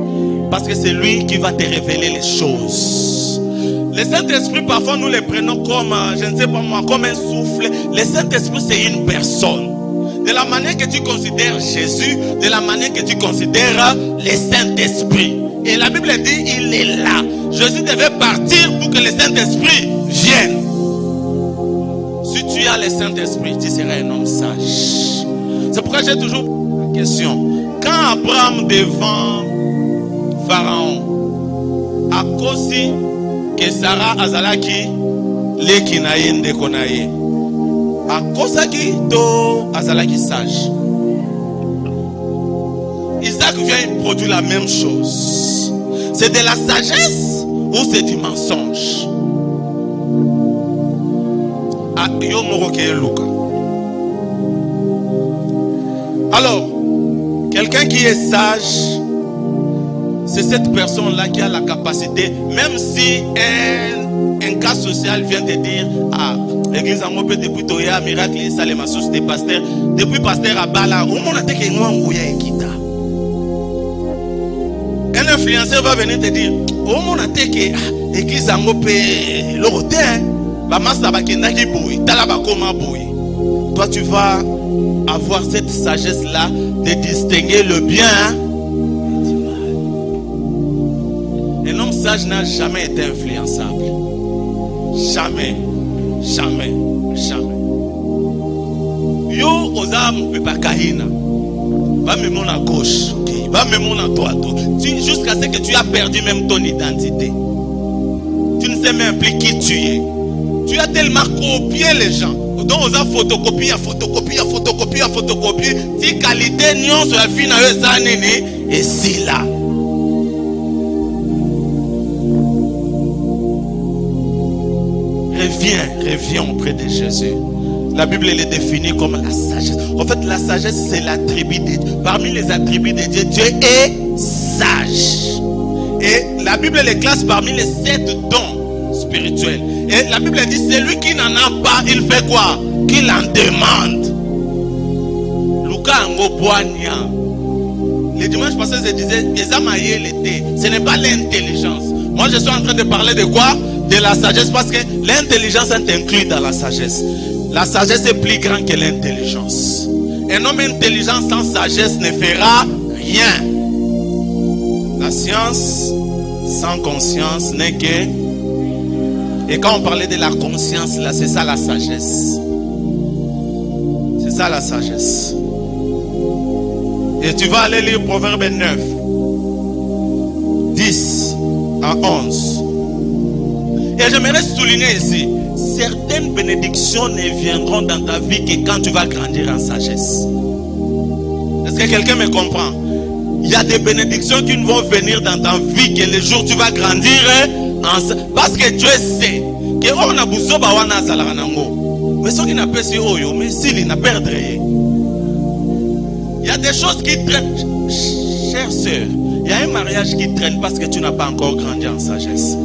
Parce que c'est lui qui va te révéler les choses. Le Saint-Esprit, parfois, nous le prenons comme, je ne sais pas moi, comme un souffle. Le Saint-Esprit, c'est une personne. De la manière que tu considères Jésus, de la manière que tu considères le Saint-Esprit. Et la Bible dit, il est là. Jésus devait partir pour que le Saint-Esprit vienne. Si tu as le Saint-Esprit, tu seras un homme sage. C'est pourquoi j'ai toujours la question. Quand Abraham devant Pharaon, à cause que Sarah Azalaki, les Kinaïn de Konaï, à cause qui to Azalaki sage, Isaac vient produire la même chose. C'est de la sagesse ou c'est du mensonge? Alors, quelqu'un qui est sage, c'est cette personne-là qui a la capacité, même si un cas social vient de dire, ah, l'église en Mopé depuis Toya, miracle, ça les massos des pasteurs, depuis pasteur à Bala, où on a été un influenceur va venir te dire, où on a été l'église en Mopé, l'hôtel, toi tu vas avoir cette sagesse-là de distinguer le bien du mal. Un homme sage n'a jamais été influençable. Jamais. Jamais. Jamais. Yo osam pepakahina. Va me mon à gauche. Okay. Va me mon à droite. Jusqu'à ce que tu as perdu même ton identité. Tu ne sais même plus qui tu es. Tu as tellement copié les gens. Donc on a photocopié. Si qualité nion sur la fin et si là. Reviens auprès de Jésus. La Bible elle est définie comme la sagesse. En fait, la sagesse, c'est l'attribut de Dieu. Parmi les attributs de Dieu, Dieu est sage. Et la Bible les classe parmi les 7 dons spirituels. Et la Bible dit, celui qui n'en a pas, il fait quoi? Qu'il en demande. Le dimanche passé, je disais, ce n'est pas l'intelligence. Moi, je suis en train de parler de quoi? De la sagesse, parce que l'intelligence est inclue dans la sagesse. La sagesse est plus grande que l'intelligence. Un homme intelligent sans sagesse ne fera rien. La science sans conscience n'est que... Et quand on parlait de la conscience, là, c'est ça la sagesse. C'est ça la sagesse. Et tu vas aller lire Proverbe 9, 10 à 11. Et j'aimerais souligner ici, certaines bénédictions ne viendront dans ta vie que quand tu vas grandir en sagesse. Est-ce que quelqu'un me comprend? Il y a des bénédictions qui vont venir dans ta vie que le jour où tu vas grandir en sagesse. Parce que Dieu sait que on a besoin de salaranango. Mais ceux qui n'ont pas si haut, mais s'il n'a pas perdu. Il y a des choses qui traînent. Chère sœur, il y a un mariage qui traîne parce que tu n'as pas encore grandi en sagesse.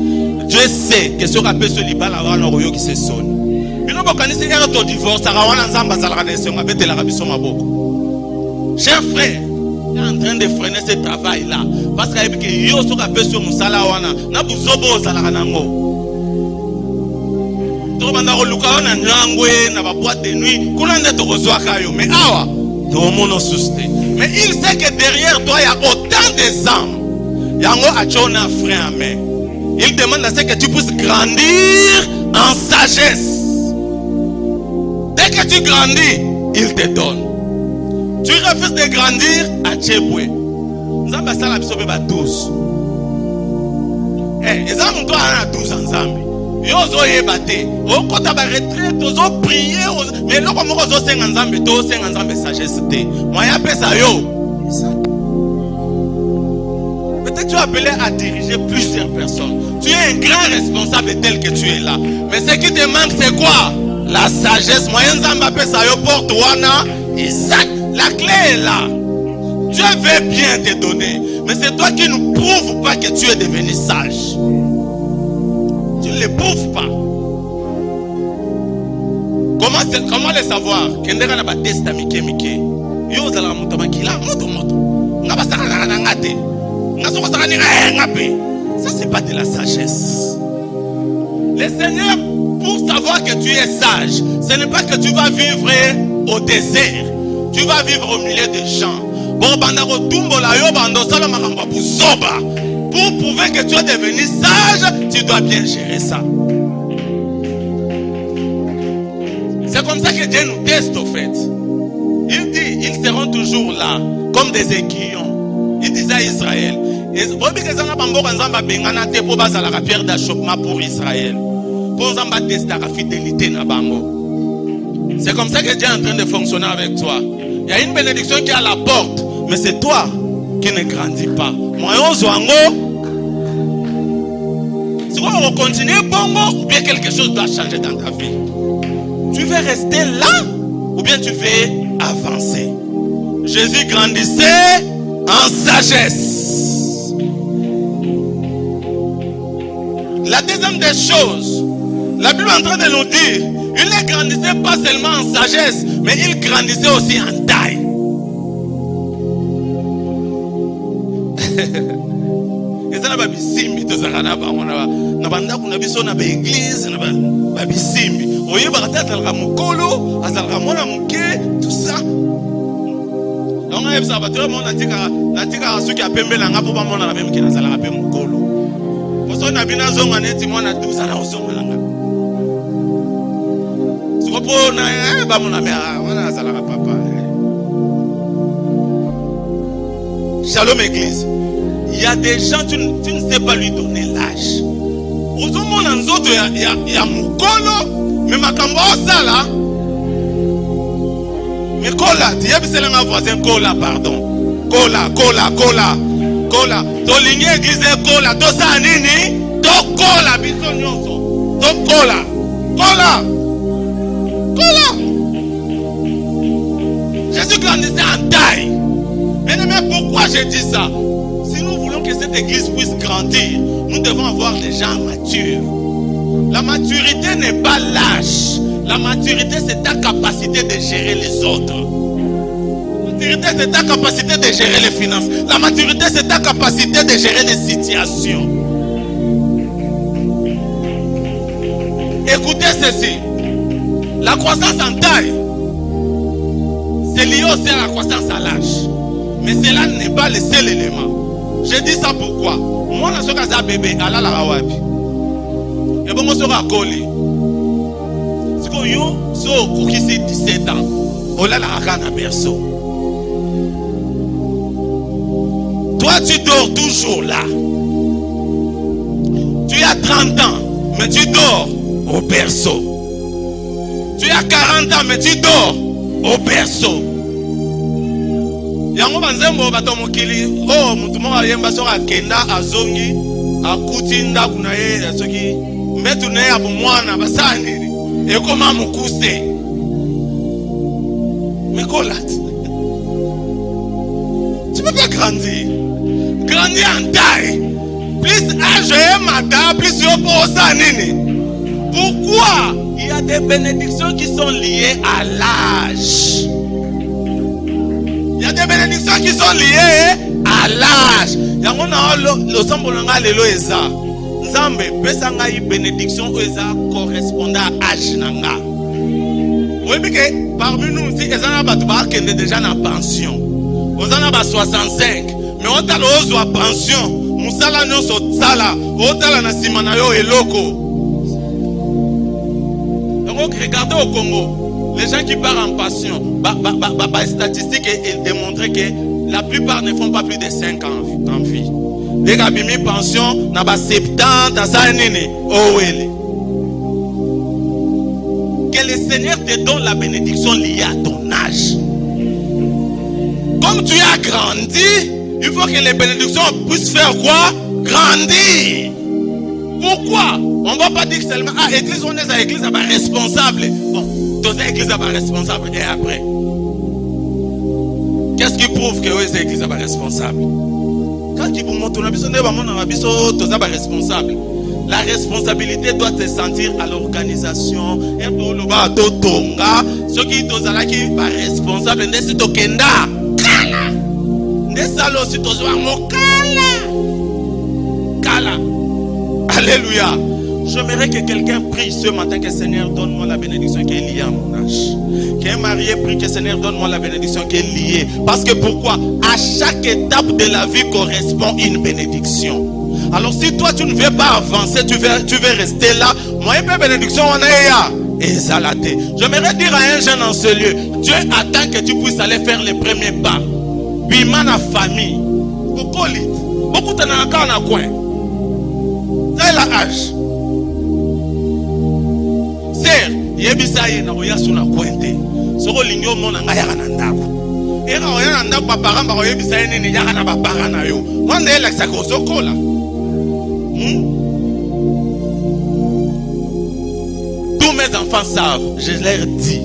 Dieu sait que ce qu'on appelle ce libal avant l'oroyo qui se sonne. Mais non, quand il y a un divorce, ça va cher frère, il est en train de freiner ce travail-là. Parce qu'il y a ce qu'on appelle ce musalawana. N'a pas besoin de salaranango. Trop banda oluka on a nyangwe na ba boîte de nuit. Kulande to kozwa kayo. Mais awa. Mais il sait que derrière toi il y a autant de âmes. Yango achona frère amen. Il demande à ce que tu puisses grandir en sagesse. Dès que tu grandis, il te donne. Tu refuses de grandir à Tchéboué. Nzamba sala biso be ba 12. Eh, ezam toi à 12 ensemble. Yo zo yebate. O kota ba retraite, ozo prier, mais loko moko zo senga nzambe to senga nzambe sagesse te. Moya pesa yo. Peut-être tu es appelé à diriger plusieurs personnes. Tu es un grand responsable tel que tu es là. Mais ce qui te manque c'est quoi? La sagesse. Moyen nzamba pesa yo porte wana Isaac. La clé est là. Dieu veut bien te donner. Mais c'est toi qui ne prouves pas que tu es devenu sage. Tu ne le prouves pas. Comment le savoir? Ça c'est pas de la sagesse. Le Seigneur, pour savoir que tu es sage, ce n'est pas que tu vas vivre au désert. Tu vas vivre au milieu des gens. Pour prouver que tu es devenu sage, tu dois bien gérer ça. C'est comme ça que Dieu nous teste au fait. Il dit, ils seront toujours là, comme des aiguillons. Il disait à Israël. Pour Israël. Pour tester la fidélité. C'est comme ça que Dieu est en train de fonctionner avec toi. Il y a une bénédiction qui est à la porte, mais c'est toi qui ne grandis pas. Moi, si on continue, ou bien quelque chose doit changer dans ta vie. Tu veux rester là, ou bien tu veux avancer. Jésus grandissait en sagesse. La deuxième des choses, la Bible est en train de nous dire, il ne grandissait pas seulement en sagesse, mais il grandissait aussi en taille. Et ça n'a pas bisimbi, tout ça n'a pas. Na banda kuna biso na église na ba bisimbi. Oye ba tata la mukolo, azalaka mona muke, tout ça. Donc on a ça ba tout le monde na tika suki apembela ngapo ba mona na be mukina zalaka pe mukolo. Poso na bina zonga neti mona 12 na uzonga langa. Sikopo na ba mona me mona zalaka papa. Shalom église. Il y a des gens, tu ne sais pas lui donner l'âge. Aux hommes, il y a Moukolo, mais ma cambo là. Mais Kola, tu as vu un voisin Kola, pardon. Kola. Toligné église Kola, to sa nini, to Kola, bison nyonso. To Kola. Jésus grandissait en taille. Mais pourquoi je dis ça? Si nous voulons que cette église puisse grandir, nous devons avoir des gens matures. La maturité n'est pas l'âge. La maturité, c'est ta capacité de gérer les autres. La maturité, c'est ta capacité de gérer les finances. La maturité, c'est ta capacité de gérer les situations. Écoutez ceci. La croissance en taille, c'est lié aussi à la croissance à l'âge. Mais cela n'est pas le seul élément. Je dis ça pourquoi? Moi, je suis un bébé, Allah la rawabi. Et bon, je suis un collé. C'est que yo, so, qui c'est 17 ans, on a la rana berceau. Toi, tu dors toujours là. Tu as 30 ans, mais tu dors au berceau. Tu as 40 ans, mais tu dors au berceau. Yango banzembo bato mokili oh mutu moko ayemba soka akenda azongi akuti ndaku na ye soki mbetu na ye abomwana basani ekoma mukuse mekolati. Tu peux pas grandir. Grandir en taille. Plus âge et matin, plus yo posa nini. Pourquoi? Il y a des bénédictions qui sont liées à l'âge. Il y a des bénédictions qui sont liées à l'âge. Il y a le sambolanga lelo eza. Nzambe pesanga yi bénédiction eza correspondant à âge nanga. Oui que parmi nous si ezana batu ba kende déjà na pension. Ozana ba 65, mais on t'a l'ozwa pension. Musala nyonso tsala, otala na sima na yo eloko. Donc regardez au Congo, les gens qui partent en pension, les statistiques démontrent que la plupart ne font pas plus de 5 ans en vie. Dès qu'ils ont mis pension, na ba 70 à ça nini, oh oui. Que le Seigneur te donne la bénédiction liée à ton âge. Comme tu as grandi, il faut que les bénédictions puissent faire quoi? Grandir. Pourquoi? On ne va pas dire seulement, ah, l'église, on est à l'église, elle va responsable. Bon, dans l'église, elle va responsable. Et après? Qu'est-ce qui prouve que l'église, elle va responsable? Quand tu montes, on a besoin de responsable. La responsabilité doit se sentir à l'organisation. Et pour le bas, ceux qui sont responsables, n'est-ce pas Kenda? Kala! N'est-ce pas Kala! Alléluia. J'aimerais que quelqu'un prie ce matin que Seigneur donne-moi la bénédiction qui est liée à mon âge. Qu'un marié prie que Seigneur donne-moi la bénédiction qui est liée. Parce que pourquoi? À chaque étape de la vie correspond une bénédiction. Alors si toi tu ne veux pas avancer, tu veux rester là. Moi une bénédiction on est là. Et ça l'a été. J'aimerais dire à un jeune en ce lieu, Dieu attend que tu puisses aller faire les premiers pas. Puis la famille. Beaucoup de gens dans le coin. C'est l'âge. C'est, yebisaye na oya suna kwente. Soko linyo mona ngaya na ndako. Era oya na ndako papa ba yebisaye nini yaka na papa na yo. Mwanda ela sako sokola. Tous mes enfants savent, je leur dis,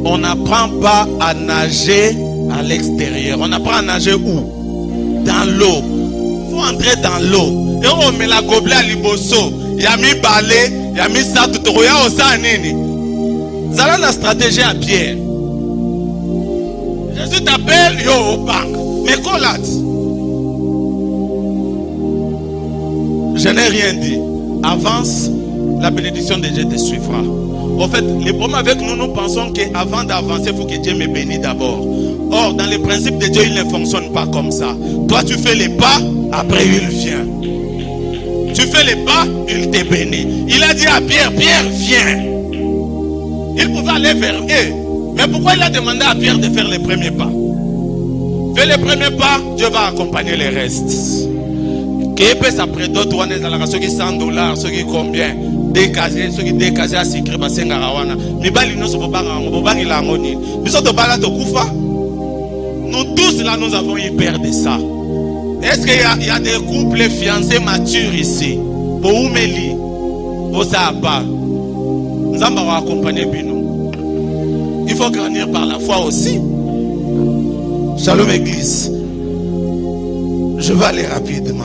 on n'apprend pas à nager à l'extérieur. On apprend à nager où? Dans l'eau. Il faut entrer dans l'eau. Et on met la gobelet à liboso. Il y a mis balai, il y a mis ça tout au roya au sanini. Ça la stratégie à Pierre. Jésus t'appelle yo au banc. Mais qu'on l'a dit. Je n'ai rien dit. Avance, la bénédiction de Dieu te suivra. En fait, le problème avec nous, nous pensons qu'avant d'avancer, il faut que Dieu me bénisse d'abord. Or, dans les principes de Dieu, il ne fonctionne pas comme ça. Toi, tu fais les pas, après il vient. Tu fais les pas, il te bénit. Il a dit à Pierre, Pierre, viens. Il pouvait aller vers eux. Mais pourquoi il a demandé à Pierre de faire les premiers pas? Fais les premiers pas, Dieu va accompagner les restes. Qui peut s'apprêter d'autres, ceux qui $100, ceux qui combien? Décasé, ceux qui décasé à Sikri, Basengarawana. Mais balino se bobanga, bobanga la ngoni. Biso to bala to kufa. Nous tous là, nous avons eu peur de ça. Est-ce qu'il y a des couples fiancés matures ici? Pour Oumeli, pour Sahaba, nous allons accompagner Bino. Il faut grandir par la foi aussi. Shalom Église. Je vais aller rapidement.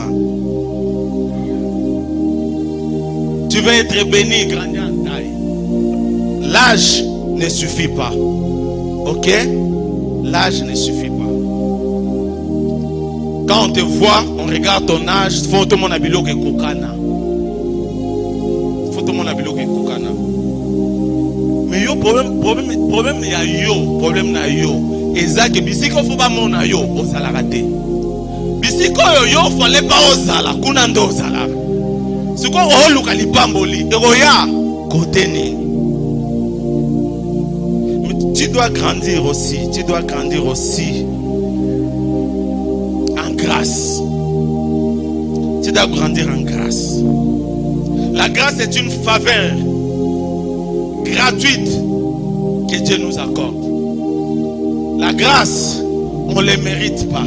Tu veux être béni, grandir en taille. L'âge ne suffit pas. Ok? L'âge ne suffit pas. Quand on te voit, on regarde ton âge, faut tout le monde habiller au kokana. Faut tout le monde habiller au kokana. Mais yo problème ya yo, problème na yo. Ezaki bisiko faut pas mon yo, au salarate. Bisiko yo fallait pas au sala, kunando au sala. Ce qu'on a lu kalipamboli, eroya côté ni. Mais tu dois grandir aussi, tu dois grandir aussi en grâce. Tu dois grandir en grâce. La grâce est une faveur gratuite que Dieu nous accorde. La grâce, on ne les mérite pas.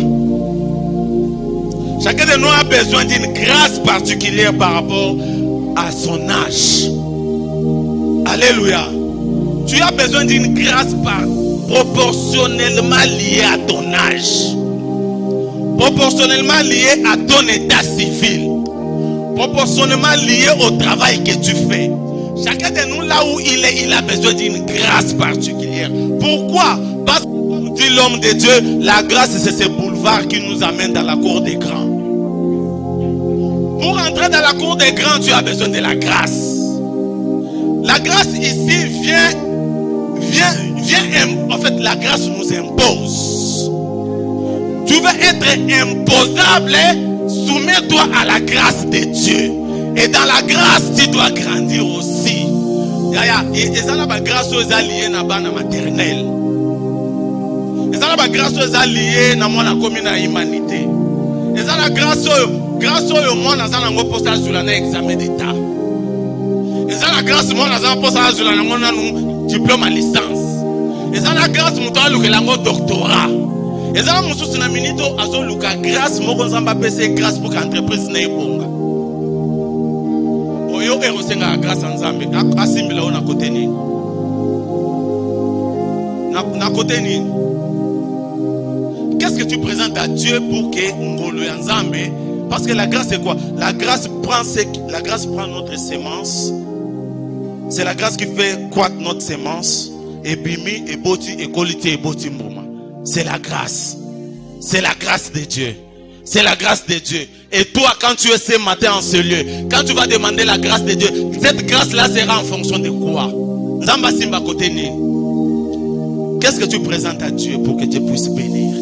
Chacun de nous a besoin d'une grâce particulière par rapport à son âge. Alléluia. Tu as besoin d'une grâce proportionnellement liée à ton âge. Proportionnellement liée à ton état civil. Proportionnellement liée au travail que tu fais. Chacun de nous, là où il est, il a besoin d'une grâce particulière. Pourquoi? Parce que, comme dit l'homme de Dieu, la grâce, c'est ce boulevard qui nous amène dans la cour des grands. Pour entrer dans la cour des grands, tu as besoin de la grâce. La grâce ici vient, en fait, la grâce nous impose. Tu veux être imposable, soumets-toi à la grâce de Dieu. Et dans la grâce, tu dois grandir aussi. Et ça, la grâce aux alliés n'a pas maternelle. Et ça, la grâce aux alliés n'a pas commune à humanité. Et ça, la grâce au monde n'a pas posté sur l'examen d'État. Et ça, la grâce au monde n'a pas posté sur le diplôme à licence. Et ça, la grâce au monde n'a pas doctorat. Et ça, la grâce au monde n'a pas grâce pour l'entreprise n'est pas. Yo erosenga grâce en Nzambe asimila na côté ni na côté ni. Qu'est-ce que tu présentes à Dieu pour que ngolo ya Nzambe? Parce que la grâce c'est quoi? La grâce prend notre sémence. C'est la grâce qui fait croître notre sémence et bimi et boti et qualité et boti mboma. C'est la grâce. C'est la grâce de Dieu. C'est la grâce de Dieu. Et toi, quand tu es ce matin en ce lieu, quand tu vas demander la grâce de Dieu, cette grâce-là sera en fonction de quoi? Nzamba simba côté ni. Qu'est-ce que tu présentes à Dieu pour que Dieu puisse bénir?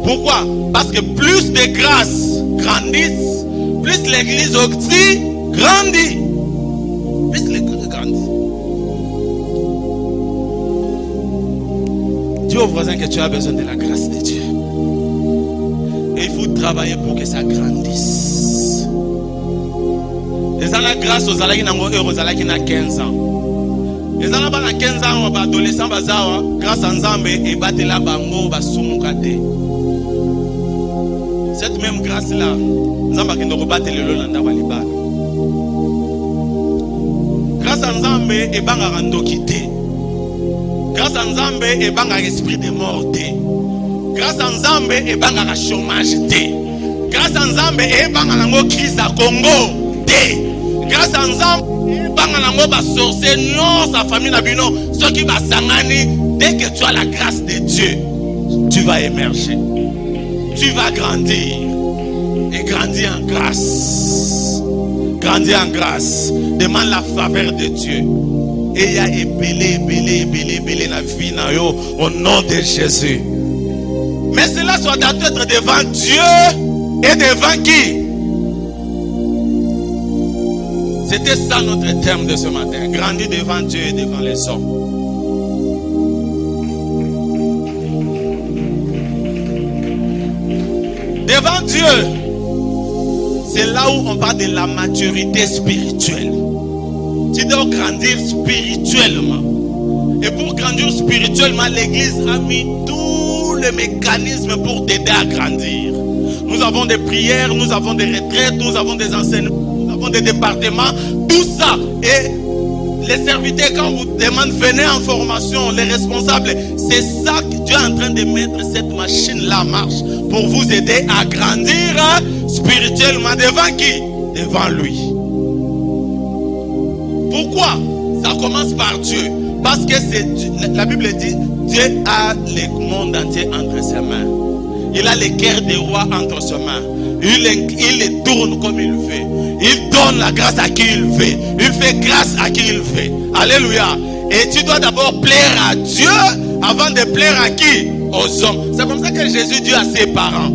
Pourquoi? Parce que plus de grâces grandissent, plus l'église aussi grandit. Plus l'église grandit. Dis au voisin que tu as besoin de la grâce de Dieu. Et il faut travailler pour que ça grandisse. Et ça, la grâce aux alaki n'a pas 15 ans. Et ça, n'a 15 ans, on va adolescent, grâce à Nzambe, et battre la bango, va soumukate. Cette même grâce-là, Nzamba qui ne battre le lolanda waliba. Grâce à Nzambe, et banga rando quitté. Grâce à Nzambe, et banga esprit de mort. Grâce à Nzambe, et banga la chômage. Grâce à Nzambe, et banga la crise à Congo. Grâce à Nzambe, et banga la sorcier, non, sa famille n'a pas ce qui va s'angani. Dès que tu as la grâce de Dieu, tu vas émerger. Tu vas grandir. Et grandir en grâce. Grandir en grâce. Demande la faveur de Dieu. Et il y a ébélé la vie au nom de Jésus. Mais cela doit être devant Dieu et devant qui? C'était ça notre terme de ce matin. Grandir devant Dieu et devant les hommes. Devant Dieu, c'est là où on parle de la maturité spirituelle. Tu dois grandir spirituellement. Et pour grandir spirituellement, l'Église a mis tous les mécanismes pour t'aider à grandir. Nous avons des prières, nous avons des retraites, nous avons des enseignements, nous avons des départements. Tout ça est Les serviteurs, quand vous demandent, venez en formation, les responsables, c'est ça que Dieu est en train de mettre cette machine-là en marche pour vous aider à grandir spirituellement. Devant qui? Devant lui. Pourquoi? Ça commence par Dieu. Parce que la Bible dit, Dieu a le monde entier entre ses mains. Il a les cœurs des rois entre ses mains. Il les tourne comme il veut. Il donne la grâce à qui il veut. Il fait grâce à qui il veut. Alléluia. Et tu dois d'abord plaire à Dieu avant de plaire à qui? Aux hommes. C'est comme ça que Jésus dit à ses parents.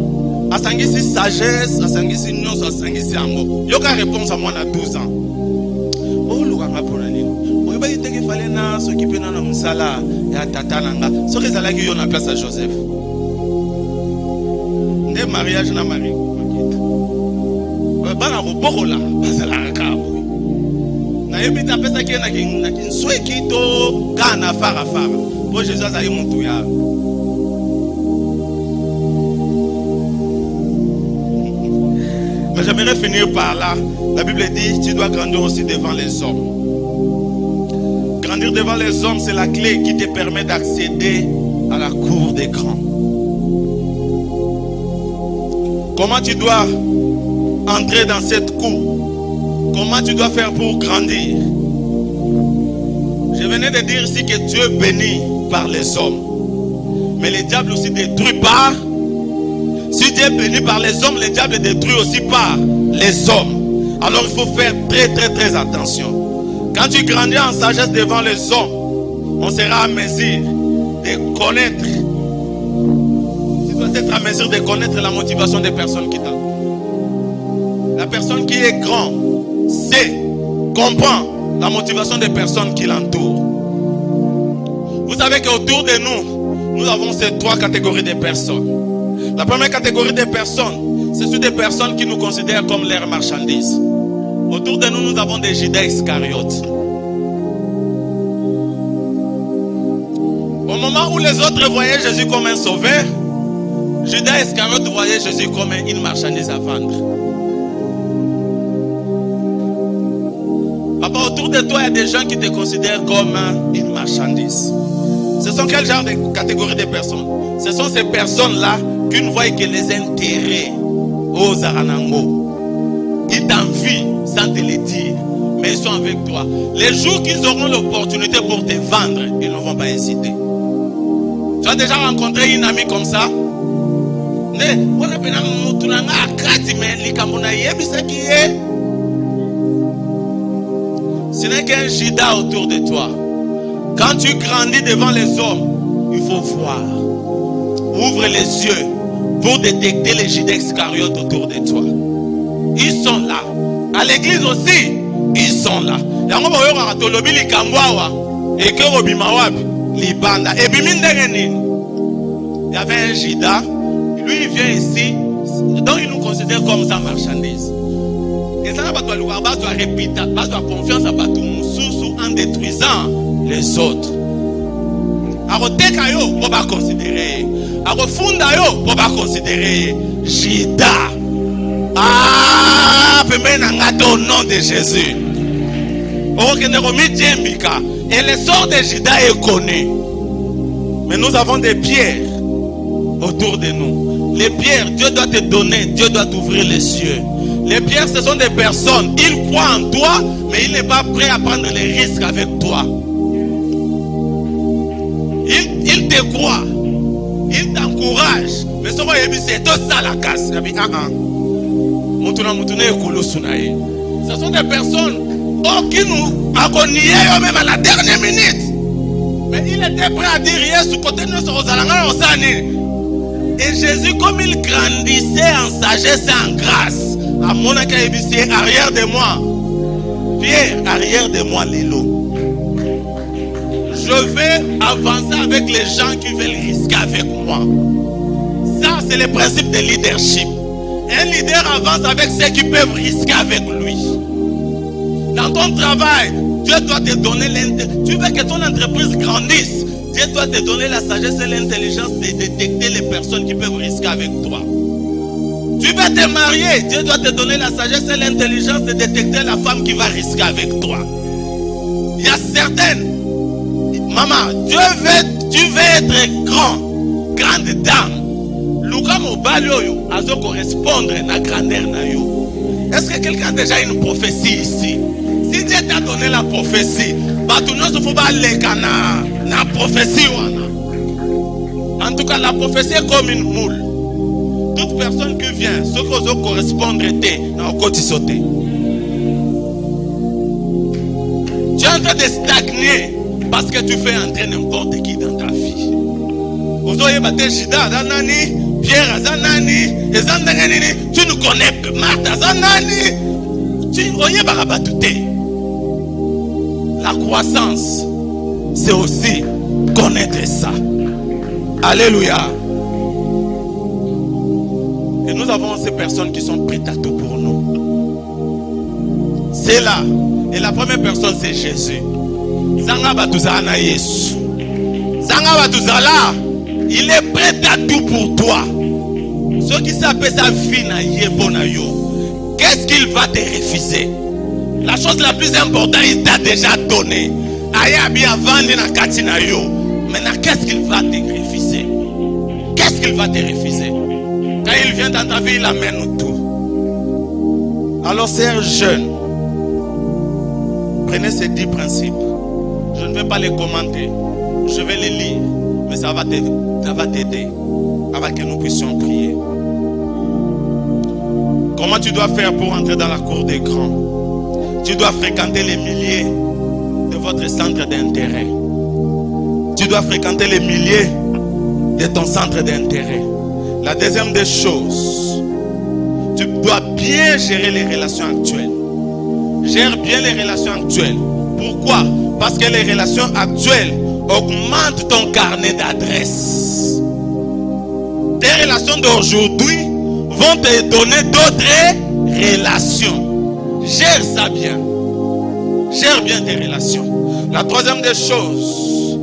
Asangisi sagesse, asangisi nyonso, asangisi amour. Yoka réponse à moi à 12 ans. Oh, l'ouganga pour la nini. Oh, il va y qu'il fallait s'occuper dans le sala et à tata nanga. Ce que ça l'a eu en place à Joseph. Né mariage na mari. Bana roborola, bazala kabu. Na yebi ta pesa ki na kin soe kito kana fara. Pour Jésus a eu mon touya. Mais j'aimerais finir par là. La Bible dit, tu dois grandir aussi devant les hommes. Grandir devant les hommes, c'est la clé qui te permet d'accéder à la cour des grands. Comment tu dois entrer dans cette cour? Comment tu dois faire pour grandir? Je venais de dire ici que Dieu bénit par les hommes. Mais le diable aussi détruit par... Si Dieu est béni par les hommes, le diable détruit aussi par les hommes. Alors il faut faire très attention. Quand tu grandis en sagesse devant les hommes, on sera à mesure de connaître. Tu dois être à mesure de connaître la motivation des personnes qui t'entourent. La personne qui est grande sait, comprend la motivation des personnes qui l'entourent. Vous savez qu'autour de nous, nous avons ces trois catégories de personnes. La première catégorie de personnes, ce sont des personnes qui nous considèrent comme leurs marchandises. Autour de nous, nous avons des Judas Iscariotes. Au moment où les autres voyaient Jésus comme un sauveur, Judas Iscariote voyait Jésus comme une marchandise à vendre. Papa, autour de toi, il y a des gens qui te considèrent comme une marchandise. Ce sont quel genre de catégorie de personnes? Ce sont ces personnes-là qui ne voient que les intérêts aux Aranango. Ils t'envient sans te le dire, mais ils sont avec toi. Les jours qu'ils auront l'opportunité pour te vendre, ils ne vont pas hésiter. Tu as déjà rencontré une amie comme ça? Ce n'est qu'un Judas autour de toi. Quand tu grandis devant les hommes, il faut voir. Ouvre les yeux pour détecter les Judas Iscariotes autour de toi. Ils sont là. À l'église aussi, ils sont là. Il y avait un Judas. Lui, il vient ici. Donc, il nous considère comme sa marchandise. Et ça, on doit répéter, on doit confiance à Batou en détruisant les autres. Aroteka yo, on va considérer. Arofunda yo, on va considérer. Judas. Ah, au nom de Jésus. Et le sort de Judas est connu. Mais nous avons des pierres autour de nous. Les pierres, Dieu doit te donner, Dieu doit t'ouvrir les yeux. Les pierres, ce sont des personnes. Ils croient en toi, mais il n'est pas prêt à prendre les risques avec toi. Il te croit, il t'encourage, mais ce c'est tout ça la casse. Ce sont des personnes qui nous agoniaient même à la dernière minute. Mais il était prêt à dire yes, sous côté de nous. Et Jésus, comme il grandissait en sagesse et en grâce, à mon accueil, arrière de moi, Pierre, arrière de moi, Lélo. Je vais avancer avec les gens qui veulent risquer avec moi. Ça, c'est le principe de leadership. Un leader avance avec ceux qui peuvent risquer avec lui. Dans ton travail, Dieu doit te donner l'intelligence. Tu veux que ton entreprise grandisse, Dieu doit te donner la sagesse et l'intelligence de détecter les personnes qui peuvent risquer avec toi. Tu veux te marier, Dieu doit te donner la sagesse et l'intelligence de détecter la femme qui va risquer avec toi. Il y a certaines. Maman, tu veux être grande dame. Luka mobali oyo azo correspondre na grandeur na yo. Est-ce que quelqu'un a déjà une prophétie ici? Si Dieu t'a donné la prophétie, batu nyonso faut ba leka na prophétie wana. En tout cas, la prophétie est comme une moule. Toute personne qui vient, ce qui ozo correspondre te na okoti sauter. Tu es en train de stagner parce que tu fais entrer n'importe qui dans ta vie. Ozo yebate Jida zanani. Pierre Zanani, tu nous connais, Martha Zanani, la croissance, c'est aussi connaître ça. Alléluia. Et nous avons ces personnes qui sont prêtes à tout pour nous. C'est là. Et la première personne, c'est Jésus. Zanga Batuzana Yesu. Zanga Batuzala, il est prêt à tout pour toi. Ce qui s'appelle sa vie na yebona yo. Qu'est-ce qu'il va te refuser? La chose la plus importante, il t'a déjà donné. Ayabi avant na katina yo. Maintenant, qu'est-ce qu'il va te refuser? Qu'est-ce qu'il va te refuser? Quand il vient dans ta vie, il amène tout. Alors, c'est jeune. Prenez ces 10 principes. Je ne vais pas les commenter. Je vais les lire. Mais ça va t'aider avant que nous puissions prier. Comment tu dois faire pour entrer dans la cour des grands? Tu dois fréquenter les milliers de votre centre d'intérêt. Tu dois fréquenter les milliers de ton centre d'intérêt. La deuxième des choses, tu dois bien gérer les relations actuelles. Gère bien les relations actuelles. Pourquoi? Parce que les relations actuelles augmentent ton carnet d'adresses. Tes relations d'aujourd'hui vont te donner d'autres relations. Gère ça bien. Gère bien tes relations. La troisième des choses,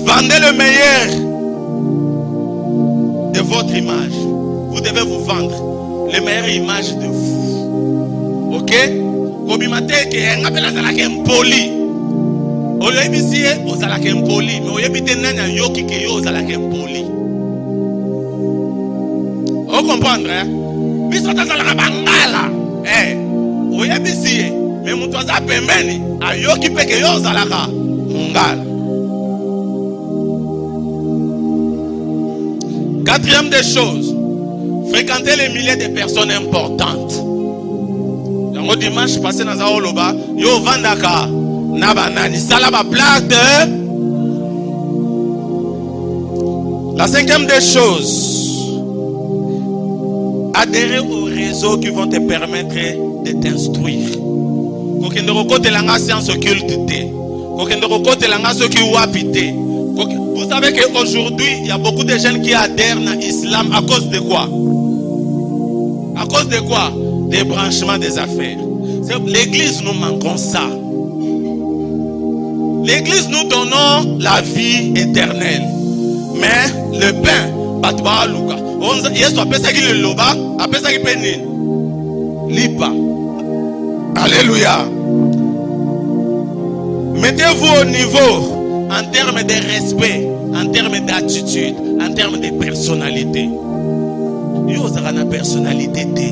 vendez le meilleur de votre image. Vous devez vous vendre les meilleures images de vous. Ok? Kobimate ke ngapela zalake mpoli. Oyebisi ozalake mpoli, mais oyebite nanya yoki ke yo ozalake mpoli. Vous comprenez? Biso tazalaka bangala. Oyebisi mais mutu aza pembeni ayoki peke yo ozalaka mungala. Quatrième des choses, fréquenter les milliers de personnes importantes. Dans le dimanche passé dans Zaoloba, yo vandaka nabanani salaba plate. La cinquième des choses, adhérer aux réseaux qui vont te permettre de t'instruire. Vous savez qu'aujourd'hui, il y a beaucoup de jeunes qui adhèrent à l'islam à cause de quoi? À cause de quoi? Des branchements des affaires. L'église, nous manquons ça. L'église, nous donnons la vie éternelle. Mais le pain, batwa luka. Yesu apesa ki le loba, apesa ki peni. Lipa. Alléluia. Mettez-vous au niveau en termes de respect, en termes d'attitude, en termes de personnalité. Yo zakana personnalité te.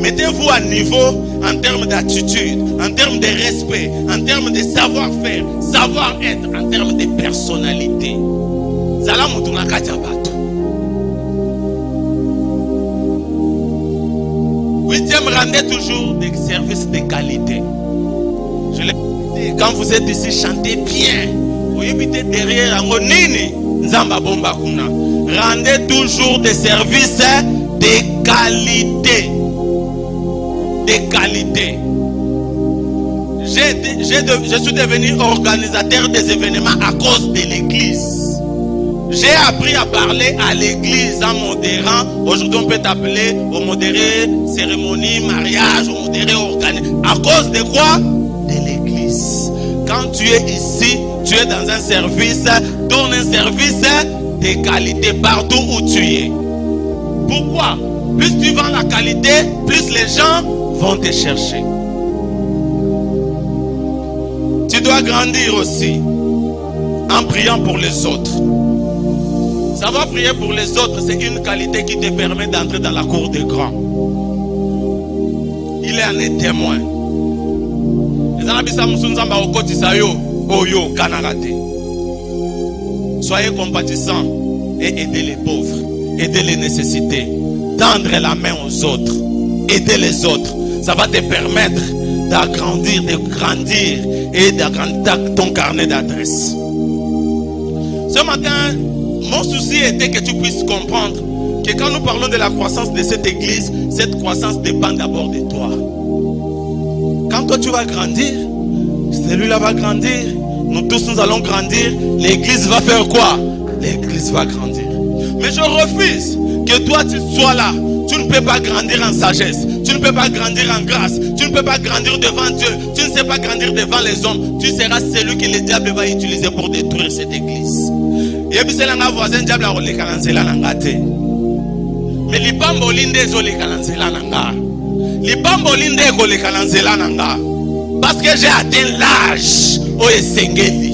Mettez-vous à niveau en termes d'attitude, en termes de respect, en termes de savoir-faire, savoir-être, en termes de personnalité. Zala mutuna kajabatu. Huitième, rendez toujours des services de qualité. Je l'ai dit, quand vous êtes ici, chantez bien. Vous évitez derrière en nini nzamba bomba kuna. Rendez toujours des services de qualité. De qualité. Je suis devenu organisateur des événements à cause de l'église. J'ai appris à parler à l'église en modérant. Aujourd'hui, on peut t'appeler au modéré cérémonie, mariage, au modéré organisation. À cause de quoi? De l'église. Quand tu es ici, tu es dans un service, donne un service de qualité partout où tu es. Pourquoi? Plus tu vends la qualité, plus les gens vont te chercher. dois grandir aussi en priant pour les autres. Savoir prier pour les autres, c'est une qualité qui te permet d'entrer dans la cour des grands. Il est un témoin. Soyez compatissants et aidez les pauvres, aidez les nécessités, tendre la main aux autres, aider les autres. Ça va te permettre d'agrandir, de grandir et d'agrandir ton carnet d'adresse. Ce matin, mon souci était que tu puisses comprendre que quand nous parlons de la croissance de cette église, cette croissance dépend d'abord de toi. Quand toi tu vas grandir, celui-là va grandir, nous tous nous allons grandir, l'église va faire quoi? L'église va grandir. Mais je refuse que toi tu sois là. Tu ne peux pas grandir en sagesse, tu ne peux pas grandir en grâce, tu ne peux pas grandir devant Dieu, tu ne sais pas grandir devant les hommes. Tu seras celui que le diable va utiliser pour détruire cette église. Et puis c'est là voisin diable a les calanzela nangate. Mais les bambolinde zo les calanzela nanga. Les bambolinde ko les calanzela nanga. Parce que j'ai atteint l'âge au Esengeli.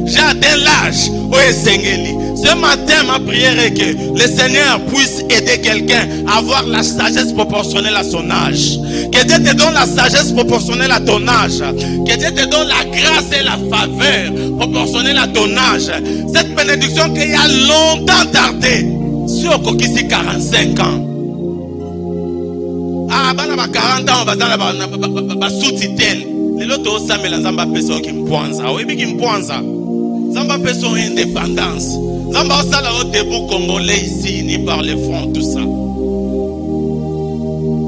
J'ai atteint l'âge au Esengeli. Ce matin, ma prière est que le Seigneur puisse aider quelqu'un à avoir la sagesse proportionnelle à son âge. Que Dieu te donne la sagesse proportionnelle à ton âge. Que Dieu te donne la grâce et la faveur proportionnelle à ton âge. Cette bénédiction qui a longtemps tardé. Sur Kokisi 45 ans. Ah, bah, 40 ans, on va sous-titel. Les autres, ça me l'a zamba peso qui me poinza. Oui, mais qui me poinza. Zamba peso indépendance. Zamba ça là au début congolais ici, ni par les fonds, tout ça.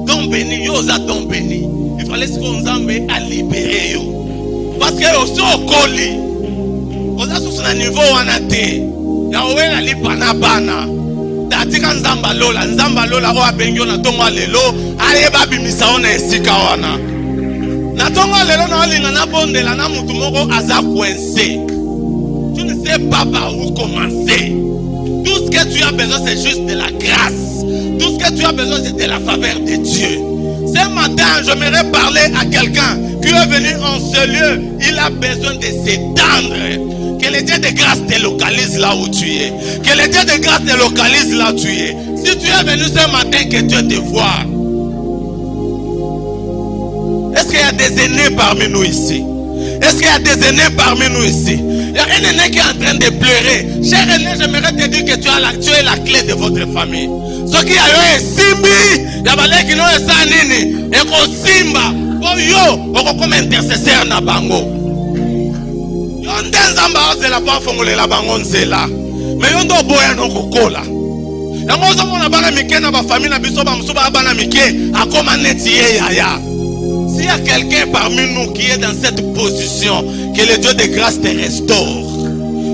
Don béni, yo za don béni. Il fallait qu'on zambe à libérer yo. Parce que yo so koli. On a sous un niveau wanate. Ya owe na lipana bana. Datika nzamba lola o abengyo na tonga lelo. Aye babi misaona esika wana. Na tonga lelo na olinga na bondela na mutu moko aza coincé. Tu ne sais pas par où commencer. Tout ce que tu as besoin, c'est juste de la grâce. Tout ce que tu as besoin, c'est de la faveur de Dieu. Ce matin, j'aimerais parler à quelqu'un qui est venu en ce lieu. Il a besoin de s'étendre. Que le Dieu de grâce te localise là où tu es. Que le Dieu de grâce te localise là où tu es. Si tu es venu ce matin, que Dieu te voie. Est-ce qu'il y a des aînés parmi nous ici? Est-ce qu'il y a des aînés parmi nous ici? Il y a un aîné qui est en train de pleurer. Cher aîné, j'aimerais te dire que tu es la clé de votre famille. Ce qui a eu Simbi, il y a des qui n'ont pas nini. Et qu'on Simba, oh yo, on comme intercesseur na bango. Yon den zamba c'est la pas fongole la bango c'est là. Mais yon do boya no kokola. Yango zo mona bana mike na ba famille na biso ba musuba bana mike akoma neti yaya. S'il y a quelqu'un parmi nous qui est dans cette position, que le Dieu de grâce te restaure.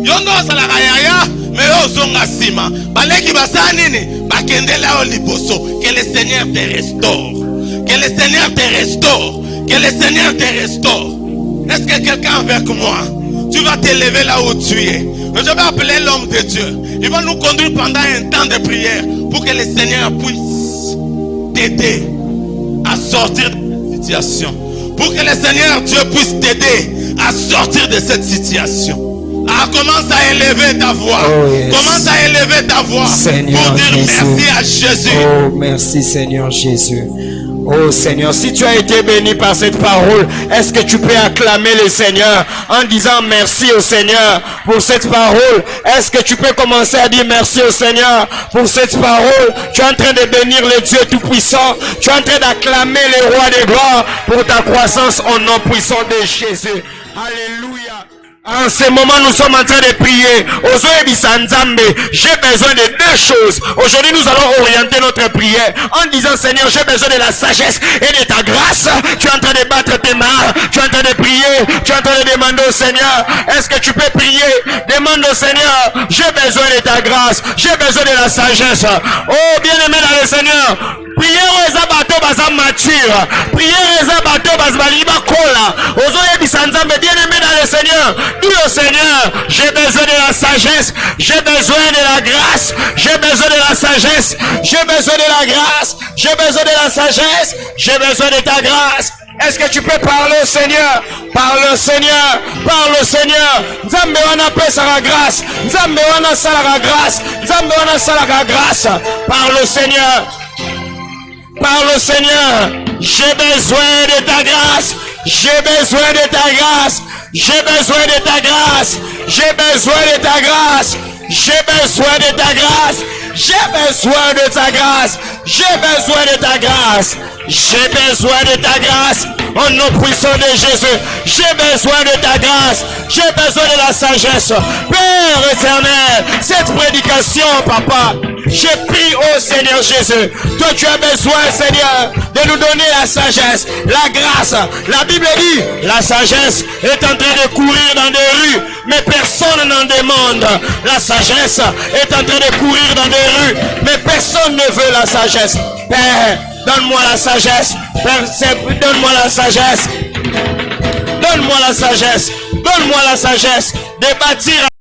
Yondo salaraya, mais ozonga sima. Baleki basanini, bakendela oliboso. Que le Seigneur te restaure. Que le Seigneur te restaure. Que le Seigneur te restaure. Est-ce que quelqu'un avec moi? Tu vas t'élever là où tu es. Je vais appeler l'homme de Dieu. Il va nous conduire pendant un temps de prière pour que le Seigneur puisse t'aider à sortir de cette situation. Pour que le Seigneur Dieu puisse t'aider à sortir de cette situation. Ah, commence à élever ta voix. Oh, yes. Commence à élever ta voix. Seigneur pour dire Jésus. Merci à Jésus. Oh, merci Seigneur Jésus. Oh Seigneur, si tu as été béni par cette parole, est-ce que tu peux acclamer le Seigneur en disant merci au Seigneur pour cette parole? Est-ce que tu peux commencer à dire merci au Seigneur pour cette parole? Tu es en train de bénir le Dieu Tout-Puissant. Tu es en train d'acclamer le Roi des gloires pour ta croissance au nom puissant de Jésus. Alléluia. En ce moment, nous sommes en train de prier. J'ai besoin de deux choses. Aujourd'hui, nous allons orienter notre prière en disant, Seigneur, j'ai besoin de la sagesse et de ta grâce. Tu es en train de battre tes mains. Tu es en train de prier. Tu es en train de demander au Seigneur. Est-ce que tu peux prier? Demande au Seigneur. J'ai besoin de ta grâce. J'ai besoin de la sagesse. Oh, bien-aimé dans le Seigneur. Prière aux abato baza mature. Prière aux abato bazbaliba kola. Ozoye bisanzambe, bien-aimé dans le Seigneur. Dis au Seigneur, j'ai besoin de la sagesse, j'ai besoin de la grâce, j'ai besoin de la sagesse, j'ai besoin de la grâce, j'ai besoin de la sagesse, j'ai besoin de ta grâce. Est-ce que tu peux parler au Seigneur? Parle au Seigneur. Parle au Seigneur. Nzambe wana pesa la grâce. Nzambe wana sala la grâce. Nzambe wana sala la grâce. Parle au Seigneur. Parle au Seigneur. J'ai besoin de ta grâce. J'ai besoin de ta grâce. J'ai besoin de ta grâce. J'ai besoin de ta grâce. J'ai besoin de ta grâce. J'ai besoin de ta grâce. J'ai besoin de ta grâce. J'ai besoin de ta grâce. Au nom puissant de Jésus. J'ai besoin de ta grâce. J'ai besoin de la sagesse. Père éternel, cette prédication, papa, j'ai pris au Seigneur Jésus. Toi, tu as besoin, Seigneur, de nous donner la sagesse, la grâce. La Bible dit, la sagesse est en train de courir dans des rues, mais personne n'en demande. La sagesse est en train de courir dans des rues, mais personne ne veut la sagesse. Père, donne-moi la sagesse. Père, donne-moi la sagesse. Donne-moi la sagesse. Donne-moi la sagesse de bâtir